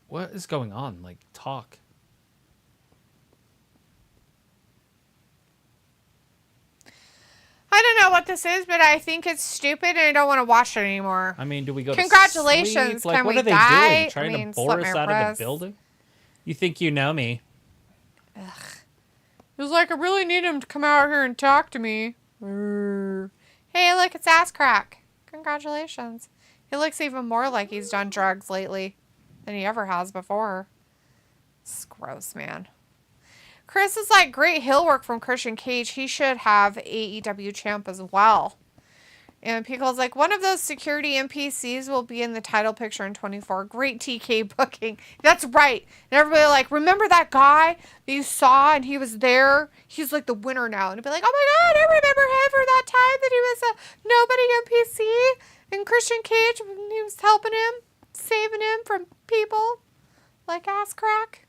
What is going on? Like, talk. I don't know what this is, but I think it's stupid and I don't want to watch it anymore. I mean, do we go Congratulations. to sleep? Like, Can what we are they die? doing? Trying to bore us out of the building? You think you know me? Ugh. It was like, I really need him to come out here and talk to me. Hey, look, it's Ass Crack. Congratulations. He looks even more like he's done drugs lately than he ever has before. It's gross, man. Chris is like, great heel work from Christian Cage. He should have AEW champ as well. And Pickle's like, one of those security NPCs will be in the title picture in 24. Great TK booking. That's right. And everybody like, remember that guy that you saw and he was there? He's like the winner now. And it'd be like, oh my God, I remember him for that time that he was a nobody NPC. And Christian Cage, he was helping him, saving him from people like Ass Crack.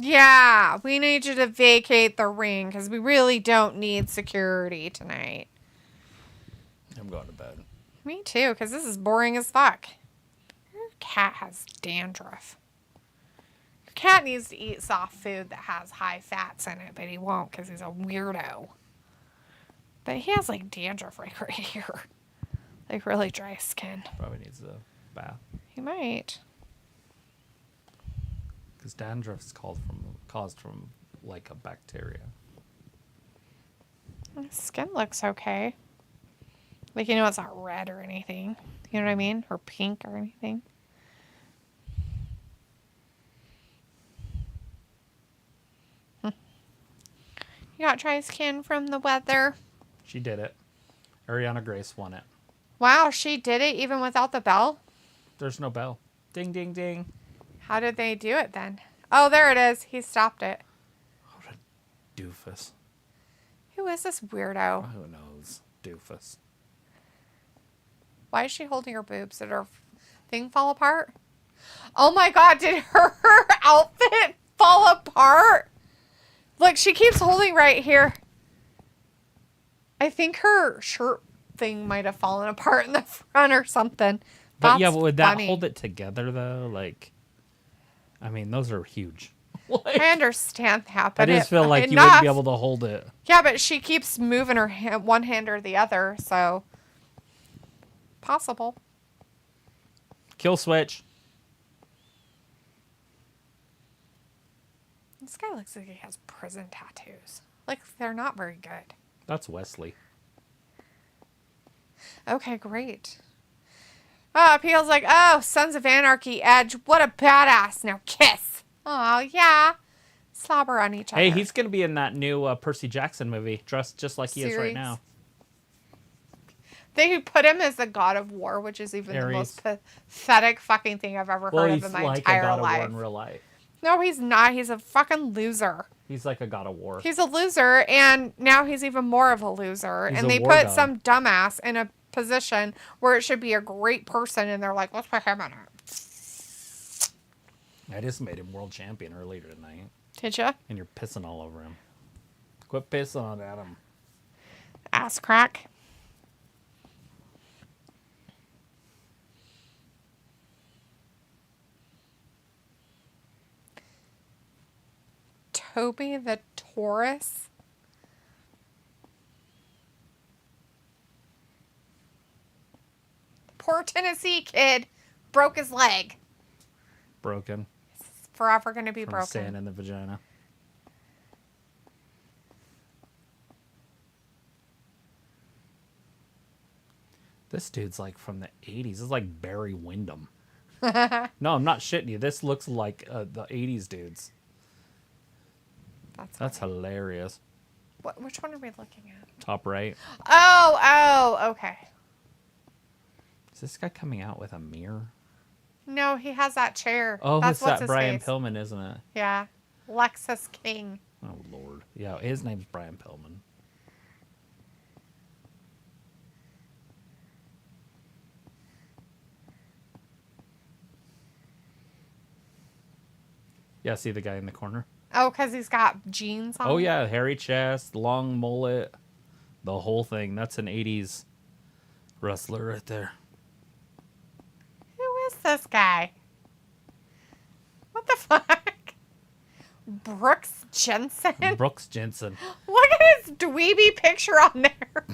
Yeah, we need you to vacate the ring because we really don't need security tonight. I'm going to bed. Me too, because this is boring as fuck. Your cat has dandruff. Your cat needs to eat soft food that has high fats in it, but he won't because he's a weirdo. But he has like dandruff like right here. Like really dry skin. Probably needs a bath. He might. Because dandruff is caused from like a bacteria. His skin looks okay. Like, you know, it's not red or anything. You know what I mean? Or pink or anything. You got dry skin from the weather. She did it. Ariana Grace won it. Wow, she did it even without the bell? There's no bell. Ding, ding, ding. How did they do it then? Oh, there it is. He stopped it. What a doofus. Who is this weirdo? Who knows? Doofus. Why is she holding her boobs? Did her thing fall apart? Oh my God, did her outfit fall apart? Look, she keeps holding right here. I think her shirt thing might have fallen apart in the front or something. But That's yeah, would that funny. hold it together though? Like, I mean, those are huge. I understand that, but I just feel like you enough. wouldn't be able to hold it. Yeah, but she keeps moving her one hand or the other, so possible. Kill switch. This guy looks like he has prison tattoos. Like, they're not very good. That's Wesley. Okay, great. Peel's like, oh, Sons of Anarchy, Edge, what a badass. Now kiss. Oh, yeah. Slobber on each other. Hey, he's going to be in that new Percy Jackson movie, dressed just like he is right now. They put him as the god of war, which is even Ares. the most pathetic fucking thing I've ever heard of in my like entire a god life. of war in real life. No, he's not. He's a fucking loser. He's like a god of war. He's a loser, and now he's even more of a loser. He's and a they war put god. some dumbass in a position where it should be a great person, and they're like, let's put him in it. I just made him world champion earlier tonight. Did you? And you're pissing all over him. Quit pissing on Adam. Ass crack. Toby the Taurus. Poor Tennessee kid broke his leg. Broken. It's forever going to be From broken. sand in the vagina. This dude's like from the 80s. This is like Barry Windham. No, I'm not shitting you. This looks like the 80s dudes. That's hilarious. Which one are we looking at? Top right. Oh, okay. Is this guy coming out with a mirror? No, he has that chair. Oh, That's it's that his Brian face. Pillman, isn't it? Yeah. Lexus King. Oh, Lord. Yeah, his name's Brian Pillman. Yeah, see the guy in the corner? Oh, because he's got jeans on? Oh, yeah, hairy chest, long mullet, the whole thing. That's an 80s wrestler right there. Who is this guy? What the fuck? Brooks Jensen? Brooks Jensen. Look at his dweeby picture on there.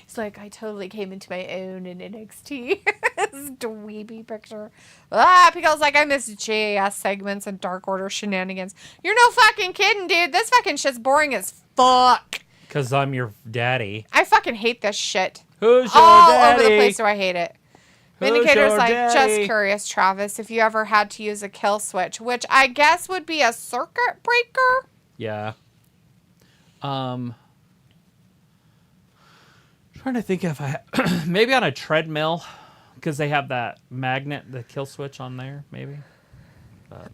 He's like, I totally came into my own in NXT. His dweeby picture. Pickle's like, I miss JAS segments and Dark Order shenanigans. You're no fucking kidding, dude. This fucking shit's boring as fuck. Because I'm your daddy. I fucking hate this shit. Who's your All daddy? over the place do I hate it. Who's Vindicator's your like, daddy? just curious, Travis, if you ever had to use a kill switch, which I guess would be a circuit breaker? Yeah. Trying to think if I... maybe on a treadmill, because they have that magnet, the kill switch on there, maybe. But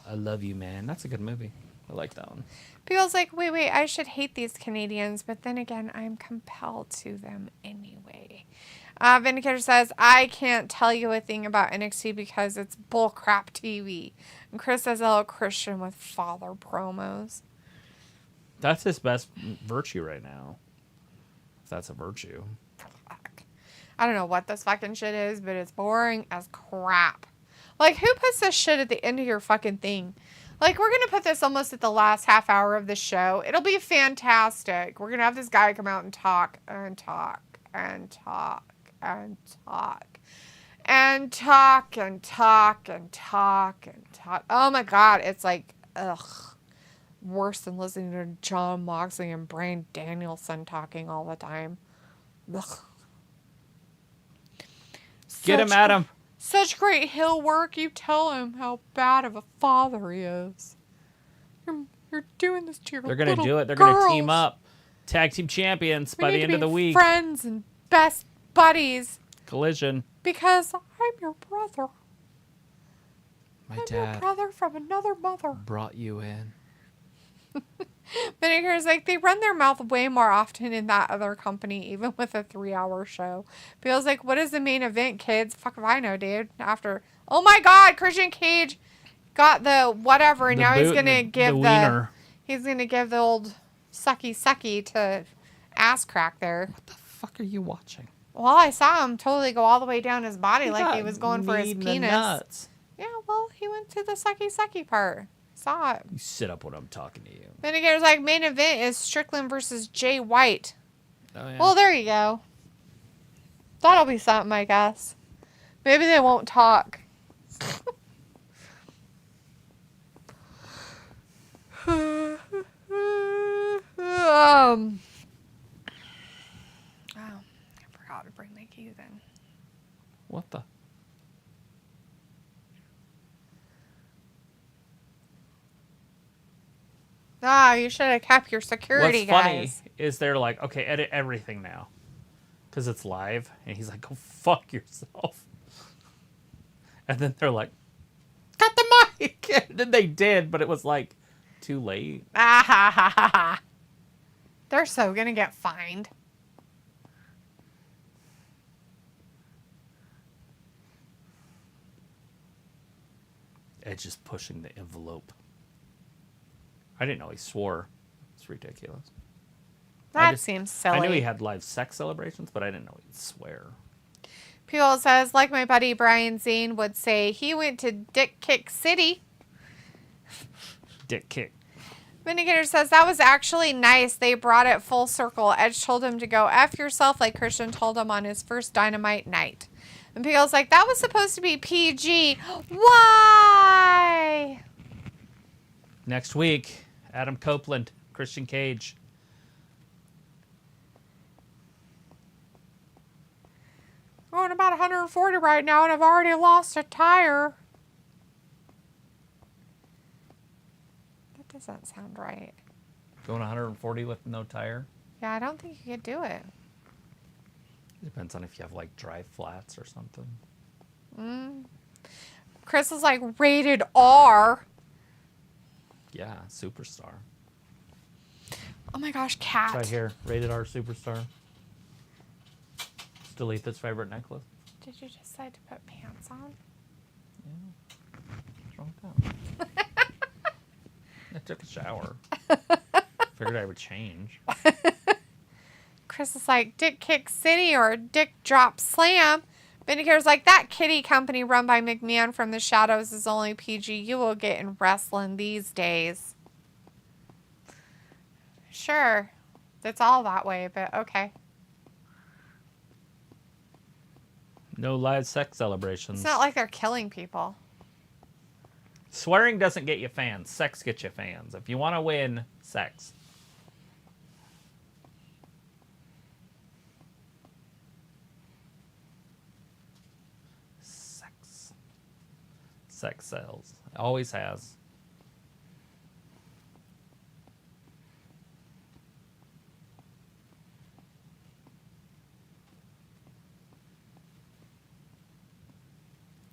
I Love You, Man. That's a good movie. I like that one. People's like, wait, I should hate these Canadians, but then again, I'm compelled to them anyway. Vindicator says, I can't tell you a thing about NXT because it's bullcrap TV. And Chris says, hello, Christian with father promos. That's his best virtue right now. If that's a virtue. Fuck. I don't know what this fucking shit is, but it's boring as crap. Like, who puts this shit at the end of your fucking thing? Like, we're going to put this almost at the last half hour of the show. It'll be fantastic. We're going to have this guy come out and talk and talk and talk and talk and talk and talk and talk and talk. Oh my God. It's like, ugh. Worse than listening to John Moxley and Bryan Danielson talking all the time. Ugh. Get him at him. Such great heel work. You tell him how bad of a father he is. You're doing this to your They're going to little do it. They're going to girls. team up. Tag team champions We by need the to end of the be week. friends and best buddies. Collision. Because I'm your brother. My I'm dad your brother from another mother. brought you in. Vinegar's like, they run their mouth way more often in that other company, even with a 3-hour show. Feels like, what is the main event, kids? Fuck if I know, dude. After, oh my God, Christian Cage got the whatever, and now he's gonna give wiener. he's gonna give the old sucky to ass crack there. What the fuck are you watching? Well, I saw him totally go all the way down his body like got he was going for his knee in the penis. nuts. Yeah, well, he went to the sucky part. Saw it. You sit up when I'm talking to you. Vinegar's like, main event is Strickland versus Jay White. Oh, yeah. Well, there you go. That'll be something, I guess. Maybe they won't talk. Oh, I forgot to bring my keys in. What the? You should have kept your security, What's funny guys. is they're like, okay, edit everything now. Because it's live. And he's like, go fuck yourself. And then they're like, cut the mic. And then they did, but it was like too late. They're so gonna get fined. Edge is pushing the envelope. I didn't know he swore. It's ridiculous. That seems silly. I knew he had live sex celebrations, but I didn't know he'd swear. People says, like my buddy Brian Zane would say, he went to Dick Kick City. Dick kick. Vindicator says, that was actually nice. They brought it full circle. Edge told him to go F yourself like Christian told him on his first Dynamite night. And People's like, that was supposed to be PG. Why? Next week, Adam Copeland, Christian Cage. Going about 140 right now, and I've already lost a tire. Doesn't sound right. Going 140 with no tire? Yeah, I don't think you could do it. Depends on if you have like dry flats or something. Chris is like, rated R. Yeah, superstar. Oh my gosh, cat. Right here, rated R superstar. It's Dalitha's favorite necklace. Did you decide to put pants on? What's wrong with that? I took a shower. Figured I would change. Chris is like, Dick Kick City or Dick Drop Slam. Vindicator's like, that kitty company run by McMahon from the shadows is only PG you will get in wrestling these days. Sure. It's all that way, but okay. No live sex celebrations. It's not like they're killing people. Swearing doesn't get you fans. Sex gets you fans. If you want to win, sex. Sex sells. Always has.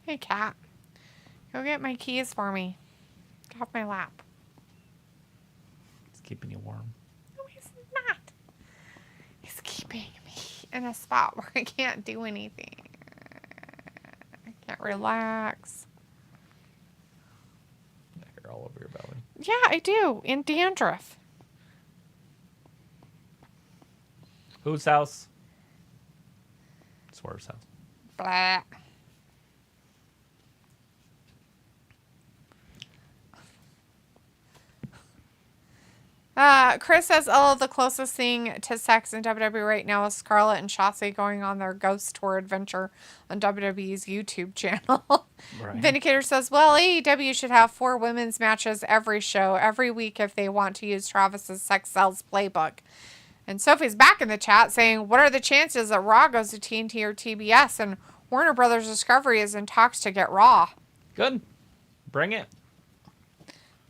Hey, cat. Go get my keys for me. Get off my lap. It's keeping you warm. No, he's not. He's keeping me in a spot where I can't do anything. I can't relax. Hair all over your belly. Yeah, I do. In dandruff. Whose house? Swerve's house. Blah. Chris says, oh, the closest thing to sex in WWE right now is Scarlett and Shotzi going on their ghost tour adventure on WWE's YouTube channel. Right. Vindicator says, well, AEW should have 4 women's matches every show, every week if they want to use Travis's Sex Sells playbook. And Sophie's back in the chat saying, what are the chances that Raw goes to TNT or TBS and Warner Brothers Discovery is in talks to get Raw? Good. Bring it.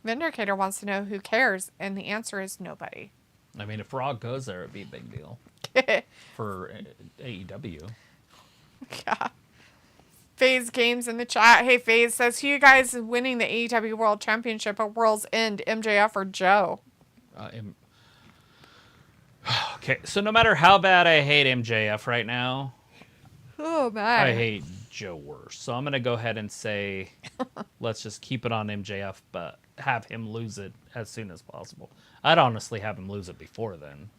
Vindicator wants to know who cares, and the answer is nobody. I mean, if Raw goes there, it'd be a big deal for AEW. Yeah. FaZe Games in the chat. Hey, FaZe says, who you guys is winning the AEW World Championship at World's End, MJF or Joe? Okay, so no matter how bad I hate MJF right now, Oh, man. I hate Joe worse. So I'm going to go ahead and say, let's just keep it on MJF, but have him lose it as soon as possible. I'd honestly have him lose it before then.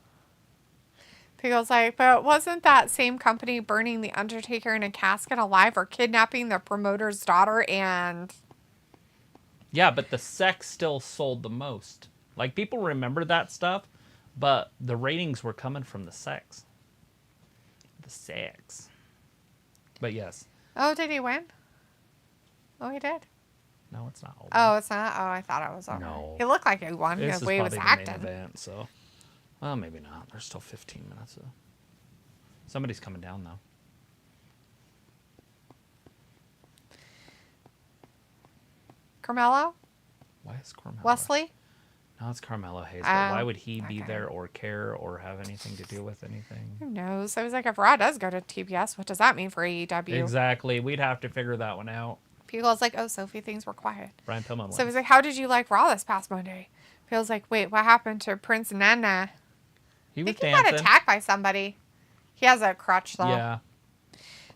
Pickle's like, but wasn't that same company burning The Undertaker in a casket alive or kidnapping the promoter's daughter and... Yeah, but the sex still sold the most. Like, people remember that stuff, but the ratings were coming from the sex. The sex. But yes. Oh, did he win? Oh, he did? No, it's not over. Oh, it's not? Oh, I thought it was over. No. He looked like he won. This The is way he was probably the acting. main event, so... Well, maybe not. There's still 15 minutes. Somebody's coming down, though. Carmelo? Why is Carmelo? Wesley? No, it's Carmelo Hayes. Why would he be okay. there or care or have anything to do with anything? Who knows? I was like, if Raw does go to TBS, what does that mean for AEW? Exactly. We'd have to figure that one out. People was like, oh, Sophie, things were quiet. Brian Pillman So I was like, how did you like Raw this past Monday? Feels like, wait, what happened to Prince Nana? He I was think he dancing. got attacked by somebody. He has a crutch, though. Yeah.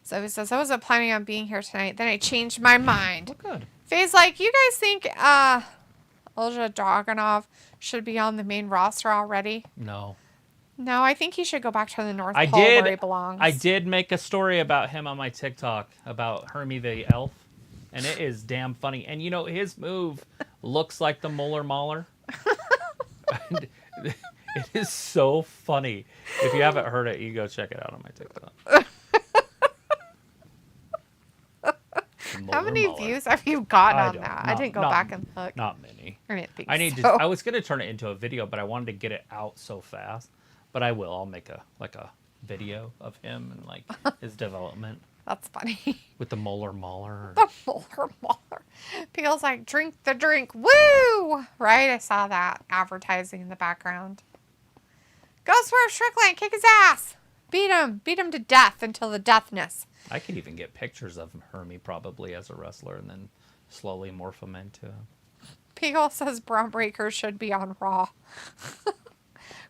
So he says, I wasn't planning on being here tonight. Then I changed my mind. Well, good. Faye's like, you guys think Ilja Dragunov should be on the main roster already? No. No, I think he should go back to the North Pole where he belongs. I did make a story about him on my TikTok about Hermie the Elf, and it is damn funny. And, you know, his move looks like the Molar Mauler. It is so funny. If you haven't heard it, you go check it out on my TikTok. How many views have you gotten on that? I didn't go back and look. Not many. I didn't think I need so. to. I was gonna turn it into a video, but I wanted to get it out so fast. But I will. I'll make a video of him and like his development. That's funny. With the molar mauler. The molar mauler. People's like, drink the drink. Woo! Right? I saw that advertising in the background. Go Swerve Strickland. Kick his ass. Beat him. Beat him to death until the deathness. I could even get pictures of Hermie probably as a wrestler and then slowly morph him into him. Peagle says Braun Breaker should be on Raw.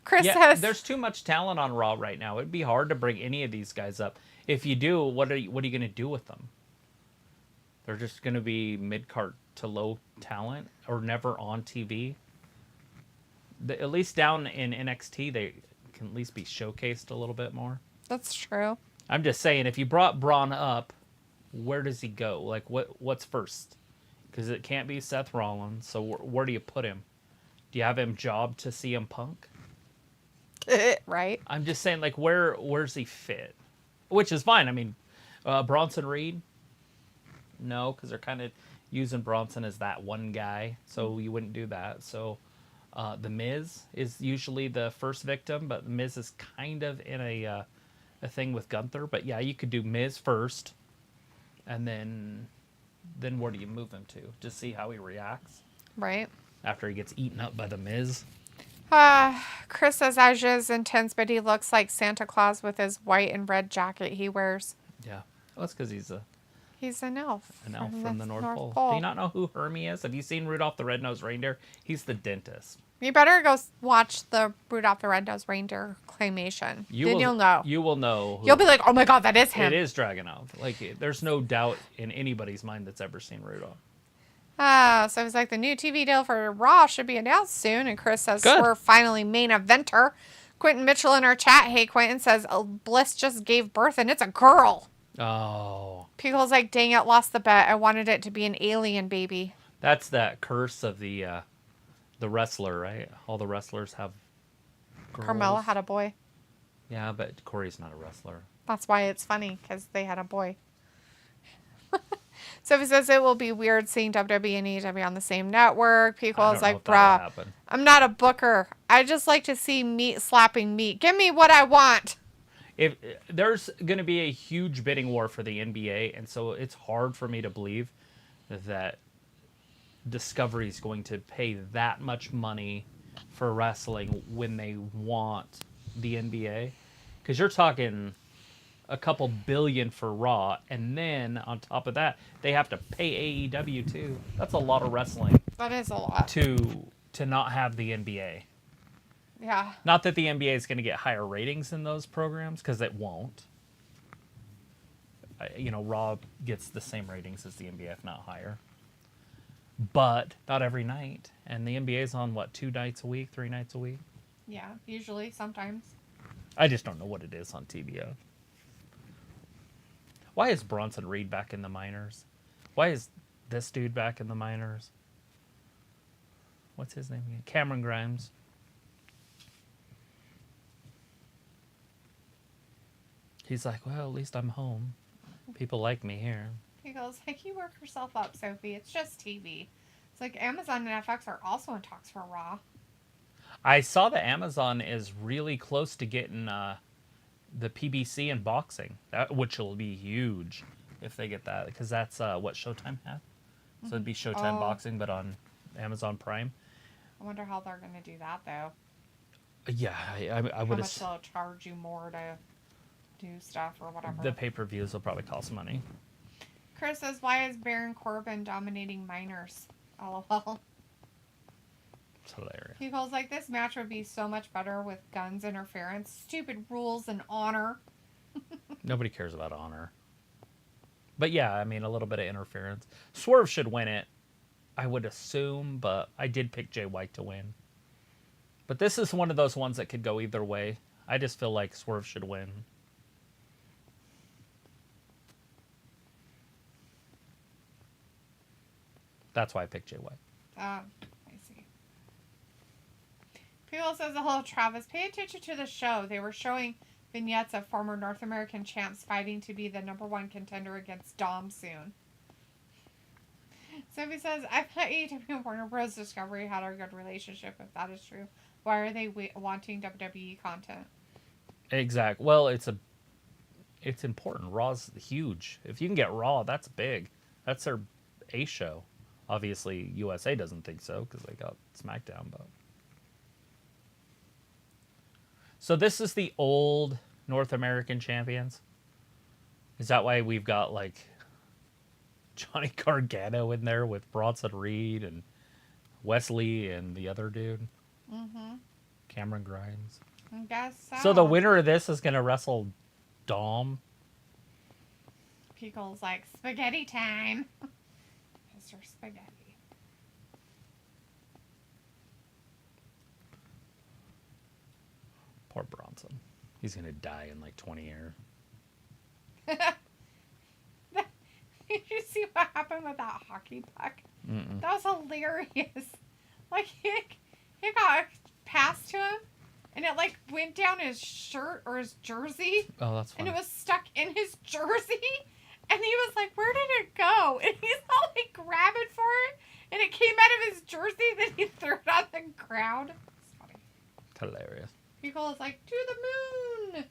Chris Yeah, says there's too much talent on Raw right now. It'd be hard to bring any of these guys up. If you do, what are you going to do with them? They're just going to be mid-card to low talent or never on TV. At least down in NXT, they can at least be showcased a little bit more. that's true. I'm just saying, if you brought Braun up, where does he go? Like, what's first? Because it can't be Seth Rollins, so where do you put him? Do you have him job to CM Punk? Right? I'm just saying, like, where's he fit? Which is fine. I mean, Bronson Reed? No, because they're kind of using Bronson as that one guy, so you wouldn't do that. So The Miz is usually the first victim, but The Miz is kind of in a thing with Gunther. But yeah, you could do Miz first, and then where do you move him to? Just see how he reacts Right. after he gets eaten up by The Miz. Chris says Isiah is intense, but he looks like Santa Claus with his white and red jacket he wears. Yeah, well, that's because he's an elf. an elf from the North Pole. Do you not know who Hermie is? Have you seen Rudolph the Red-Nosed Reindeer? He's the dentist. You better go watch the Rudolph the Red-Nosed Reindeer claymation. You'll know. You will know. You'll be like, oh my god, that is him. It is Dragunov. Like, there's no doubt in anybody's mind that's ever seen Rudolph. So it's like the new TV deal for Raw should be announced soon. And Chris says Good. we're finally main eventer. Quentin Mitchell in our chat. Hey, Quentin says Bliss just gave birth and it's a girl. Oh. People's like, dang it, lost the bet. I wanted it to be an alien baby. That's that curse of the wrestler, right? All the wrestlers have girls. Carmella had a boy. Yeah, but Corey's not a wrestler. That's why it's funny, because they had a boy. So he says it will be weird seeing WWE and AEW on the same network. People's like, bruh, I'm not a booker. I just like to see meat slapping meat. Give me what I want. If there's going to be a huge bidding war for the NBA, and so it's hard for me to believe that Discovery is going to pay that much money for wrestling when they want the NBA, because you're talking a couple billion for Raw, and then on top of that, they have to pay AEW too. That's a lot of wrestling. That is a lot. To not have the NBA. Yeah. Not that the NBA is going to get higher ratings in those programs, because it won't. Raw gets the same ratings as the NBA, if not higher. But not every night. And the NBA is on, 2 nights a week, 3 nights a week? Yeah, usually, sometimes. I just don't know what it is on TBO. Why is Bronson Reed back in the minors? Why is this dude back in the minors? What's his name again? Cameron Grimes. He's like, well, at least I'm home. People like me here. He goes, like, you work yourself up, Sophie. It's just TV. It's like Amazon and FX are also in talks for Raw. I saw that Amazon is really close to getting the PBC in boxing, which will be huge if they get that, because that's what Showtime had. So it'd be Showtime boxing, but on Amazon Prime. I wonder how they're going to do that, though. Yeah, I would. How much they'll charge you more to do stuff or whatever. The pay-per-views will probably cost money. Chris says, why is Baron Corbin dominating minors? LOL. It's hilarious. He goes like, this match would be so much better with Gunn's interference. Stupid rules and honor. Nobody cares about honor. But yeah, I mean, a little bit of interference. Swerve should win it, I would assume, but I did pick Jay White to win. But this is one of those ones that could go either way. I just feel like Swerve should win. That's why I picked Jay White. I see. People says, hello, Travis. Pay attention to the show. They were showing vignettes of former North American champs fighting to be the #1 contender against Dom soon. Sophie says, I thought AEW and Warner Bros. Discovery had a good relationship, if that is true. Why are they wanting WWE content? Exactly. Well, it's It's important. Raw's huge. If you can get Raw, that's big. That's their A show. Obviously, USA doesn't think so because they got SmackDown. But so this is the old North American champions. Is that why we've got like Johnny Gargano in there with Bronson Reed and Wesley and the other dude? Mm-hmm. Cameron Grimes. I guess so. So the winner of this is going to wrestle Dom. Pickle's like, spaghetti time. Mr. Spaghetti. Poor Bronson. He's going to die in like 20 years. Did you see what happened with that hockey puck? Mm-mm. That was hilarious. Like, he got passed to him, and it, like, went down his shirt or his jersey. Oh, that's funny. And it was stuck in his jersey. And he was like, where did it go? And he's all, like, grabbing for it. And it came out of his jersey. Then he threw it on the ground. It's funny. Hilarious. People is like, to the moon.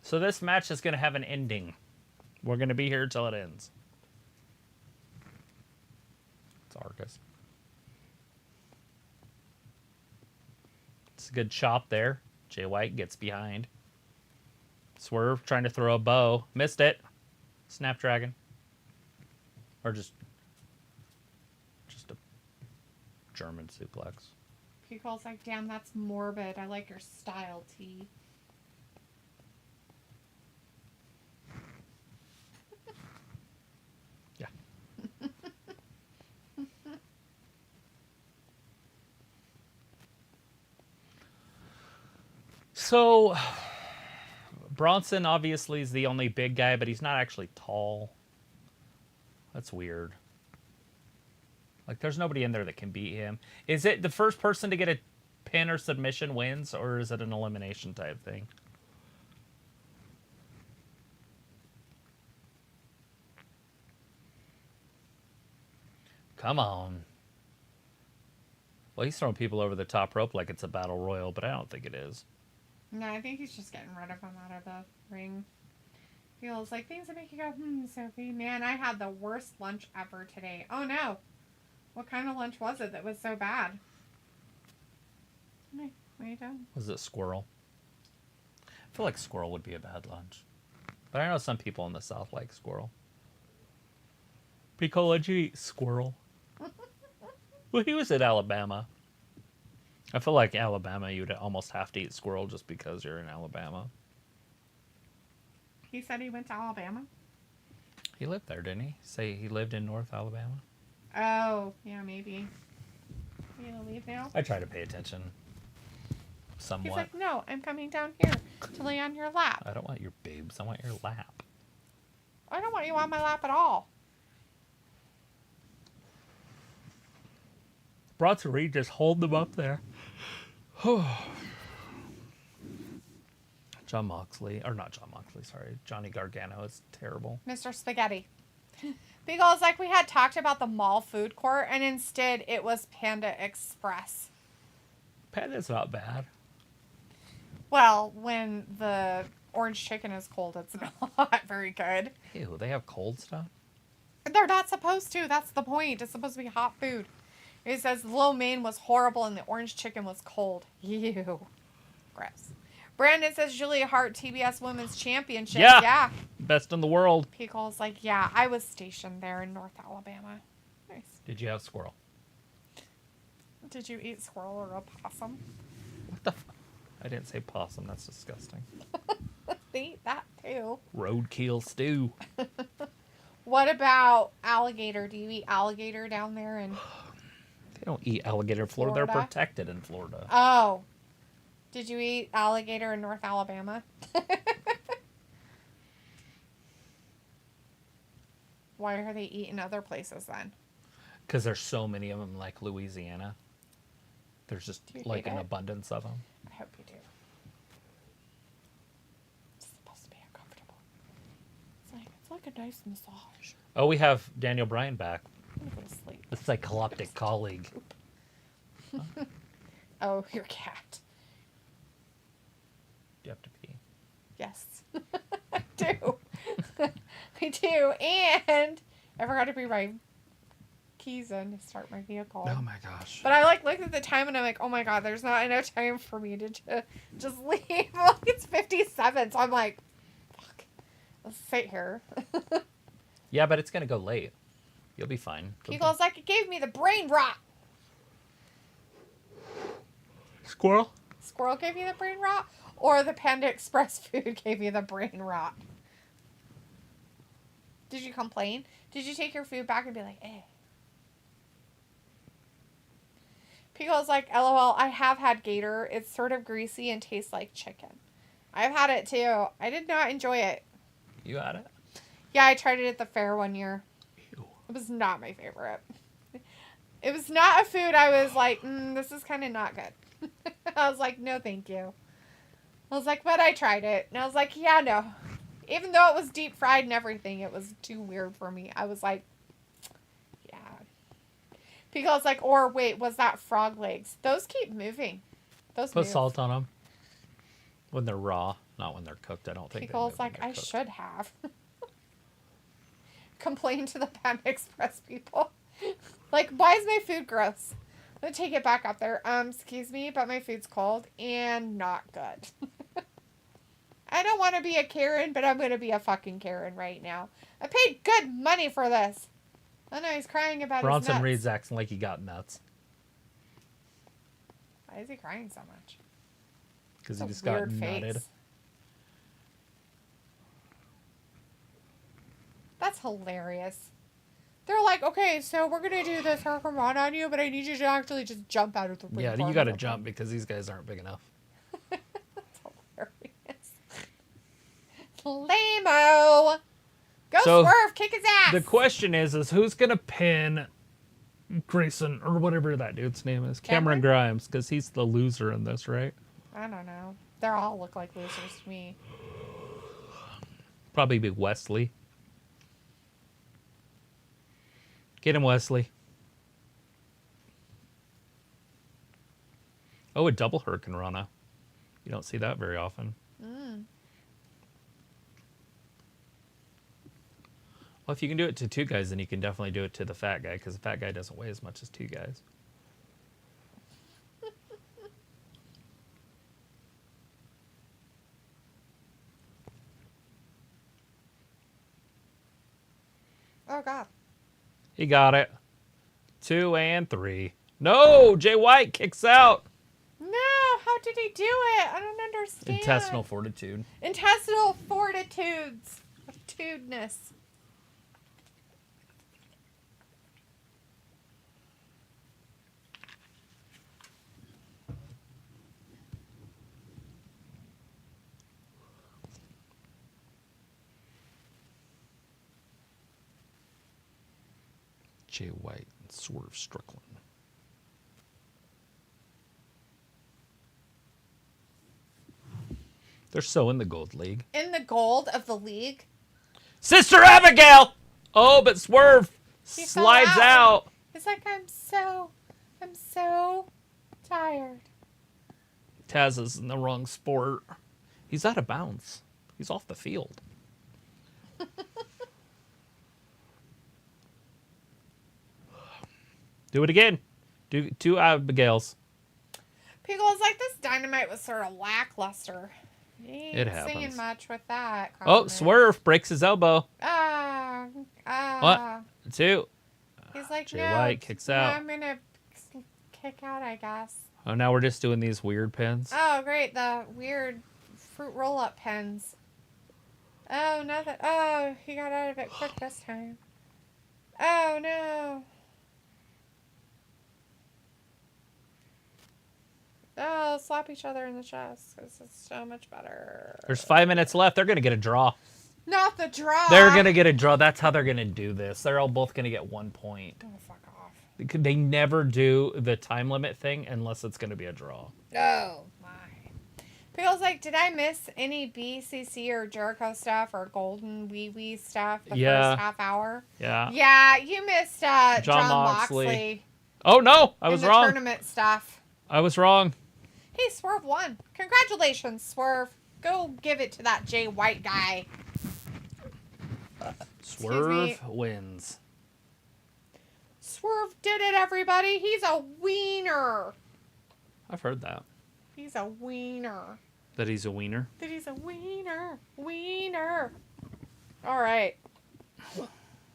So this match is going to have an ending. We're going to be here till it ends. It's Arcus. It's a good chop there. Jay White gets behind. Swerve trying to throw a bow. Missed it. Snapdragon. Or just a German suplex. People's like, damn, that's morbid. I like your style, T. Yeah. So, Bronson obviously is the only big guy, but he's not actually tall. That's weird. Like, there's nobody in there that can beat him. Is it the first person to get a pin or submission wins, or is it an elimination type thing? Come on. Well, he's throwing people over the top rope like it's a battle royal, but I don't think it is. No, I think he's just getting rid of him out of the ring. Feels like things that make you go, Sophie. Man, I had the worst lunch ever today. Oh, no. What kind of lunch was it that was so bad? What are you doing? Was it squirrel? I feel like squirrel would be a bad lunch. But I know some people in the South like squirrel. Pico, did you eat squirrel? Well, he was at Alabama. I feel like Alabama, you'd almost have to eat squirrel just because you're in Alabama. He said he went to Alabama? He lived there, didn't he? Say he lived in North Alabama? Oh, yeah, maybe. You gonna leave now? I try to pay attention. Somewhat. He's like, no, I'm coming down here to lay on your lap. I don't want your boobs. I want your lap. I don't want you on my lap at all. Bronson Reed just hold them up there. John Moxley, or not John Moxley, sorry. Johnny Gargano is terrible. Mr. Spaghetti. Because, like, we had talked about the mall food court, and instead it was Panda Express. Panda's not bad. Well, when the orange chicken is cold, it's not very good. Ew, they have cold stuff? They're not supposed to. That's the point. It's supposed to be hot food. It says lo mein was horrible and the orange chicken was cold. Ew. Gross. Brandon says Julia Hart, TBS Women's Championship. Yeah. Best in the world. Pickle's like, yeah, I was stationed there in North Alabama. Nice. Did you have squirrel? Did you eat squirrel or a possum? What the I didn't say possum. That's disgusting. They eat that too. Roadkill stew. What about alligator? Do you eat alligator down there in They don't eat alligator in Florida. They're Florida? protected in Florida. Oh. Did you eat alligator in North Alabama? Why are they eating other places then? Because there's so many of them, like Louisiana. There's just like an abundance of them. I hope you do. It's supposed to be uncomfortable. It's like a nice massage. Oh, we have Daniel Bryan back. I'm gonna go to sleep. The cycloptic colleague. Oh, your cat. Do you have to pee? Yes. do. I do. And I forgot to bring my keys in to start my vehicle. Oh my gosh. But I looked at the time and I'm like, oh my god, there's not enough time for me to just leave. Like, it's 57, so I'm like, fuck, let's sit here. Yeah, but it's gonna go late. You'll be fine. People's like, it gave me the brain rot. Squirrel? Squirrel gave you the brain rot? Or the Panda Express food gave you the brain rot? Did you complain? Did you take your food back and be like, hey? Pico's like, LOL, I have had gator. It's sort of greasy and tastes like chicken. I've had it too. I did not enjoy it. You had it? Yeah, I tried it at the fair one year. Ew. It was not my favorite. It was not a food I was like, this is kind of not good. I was like, no, thank you. I was like, but I tried it. And I was like, yeah, no. Even though it was deep fried and everything, it was too weird for me. I was like, yeah. Pico's like, or wait, was that frog legs? Those keep moving. Those Put move. salt on them. When they're raw, not when they're cooked. I don't think. Pico's like, I should have. Complain to the Panda Express people. Like, why is my food gross? I'm gonna take it back up there. Excuse me, but my food's cold and not good. I don't want to be a Karen, but I'm gonna be a fucking Karen right now. I paid good money for this. Oh no, he's crying about his Bronson nuts. Reed's acting like he got nuts. Why is he crying so much? Because It's he a just got weird nutted. face. That's hilarious. They're like, okay, so we're going to do this Hurricane on you, but I need you to actually just jump out of the ring. Yeah, you got to jump because these guys aren't big enough. That's hilarious. Lame-o. Go So, Swerve, kick his ass. The question is who's going to pin Grayson, or whatever that dude's name is? Cameron Grimes, because he's the loser in this, right? I don't know. They all look like losers to me. Probably be Wesley. Get him, Wesley. Oh, a double Hurricane Rana. You don't see that very often. Well, if you can do it to two guys, then you can definitely do it to the fat guy, because the fat guy doesn't weigh as much as two guys. Oh, God. He got it. 2 and 3. No! Jay White kicks out. No, how did he do it? I don't understand. Intestinal fortitude. Intestinal fortitudes. Fortitudeness. Jay White and Swerve Strickland. They're so in the gold league. In the gold of the league. Sister Abigail! Oh, but Swerve He slides fell out. He's like, I'm so tired. Taz is in the wrong sport. He's out of bounds. He's off the field. Do it again. Do 2 Abigails. People was like, this Dynamite was sort of lackluster. He ain't It happens. singing much with that. Oh, comment. Swerve breaks his elbow. What? 2. He's like, Jay no, White kicks out. I'm gonna kick out, I guess. Oh, now we're just doing these weird pins. Oh, great, the weird fruit roll-up pens. Oh, nothing. Oh, he got out of it quick this time. Oh, no. Oh, slap each other in the chest because it's so much better. There's 5 minutes left. They're going to get a draw. Not the draw. They're going to get a draw. That's how they're going to do this. They're all both going to get 1 point. Oh, fuck off. They never do the time limit thing unless it's going to be a draw. Oh, my. Feels like, did I miss any BCC or Jericho stuff or Golden Wee Wee stuff the first half hour? Yeah. Yeah, you missed John Moxley. Moxley. Oh, no. I was in the wrong. Tournament stuff. I was wrong. Hey, Swerve won. Congratulations, Swerve. Go give it to that Jay White guy. Swerve wins. Swerve did it, everybody. He's a wiener. I've heard that. He's a wiener. That he's a wiener? That he's a wiener. Wiener. All right.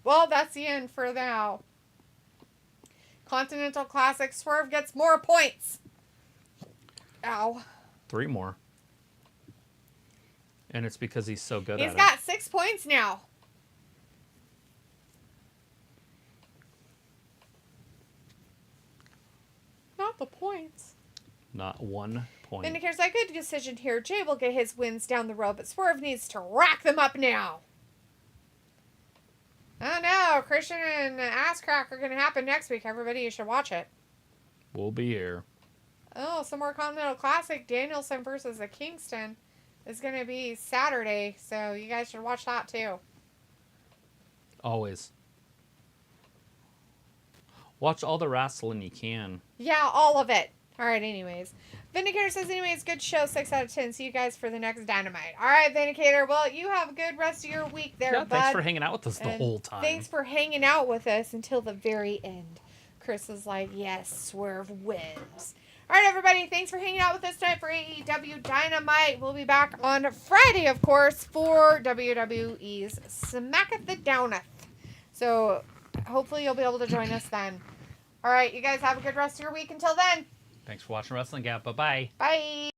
Well, that's the end for now. Continental Classic. Swerve gets more points. Ow. 3 more. And it's because he's so good at it. He's got 6 points now. Not the points. Not 1 point. Vindicator's like, good decision here. Jay will get his wins down the road, but Swerve needs to rack them up now. Oh no, Christian and Ass Crack are going to happen next week. Everybody, you should watch it. We'll be here. Oh, some more Continental Classic. Danielson versus the Kingston is going to be Saturday, so you guys should watch that too. Always. Watch all the wrestling you can. Yeah, all of it. All right, anyways. Vindicator says, anyways, good show, 6 out of 10. See you guys for the next Dynamite. All right, Vindicator. Well, you have a good rest of your week there, bud. Thanks for hanging out with us the whole time. Thanks for hanging out with us until the very end. Chris is like, yes, Swerve wins. All right, everybody. Thanks for hanging out with us tonight for AEW Dynamite. We'll be back on Friday, of course, for WWE's Smacketh the Downeth. So hopefully you'll be able to join us then. All right, you guys have a good rest of your week. Until then. Thanks for watching Wrestling Gap. Bye-bye. Bye.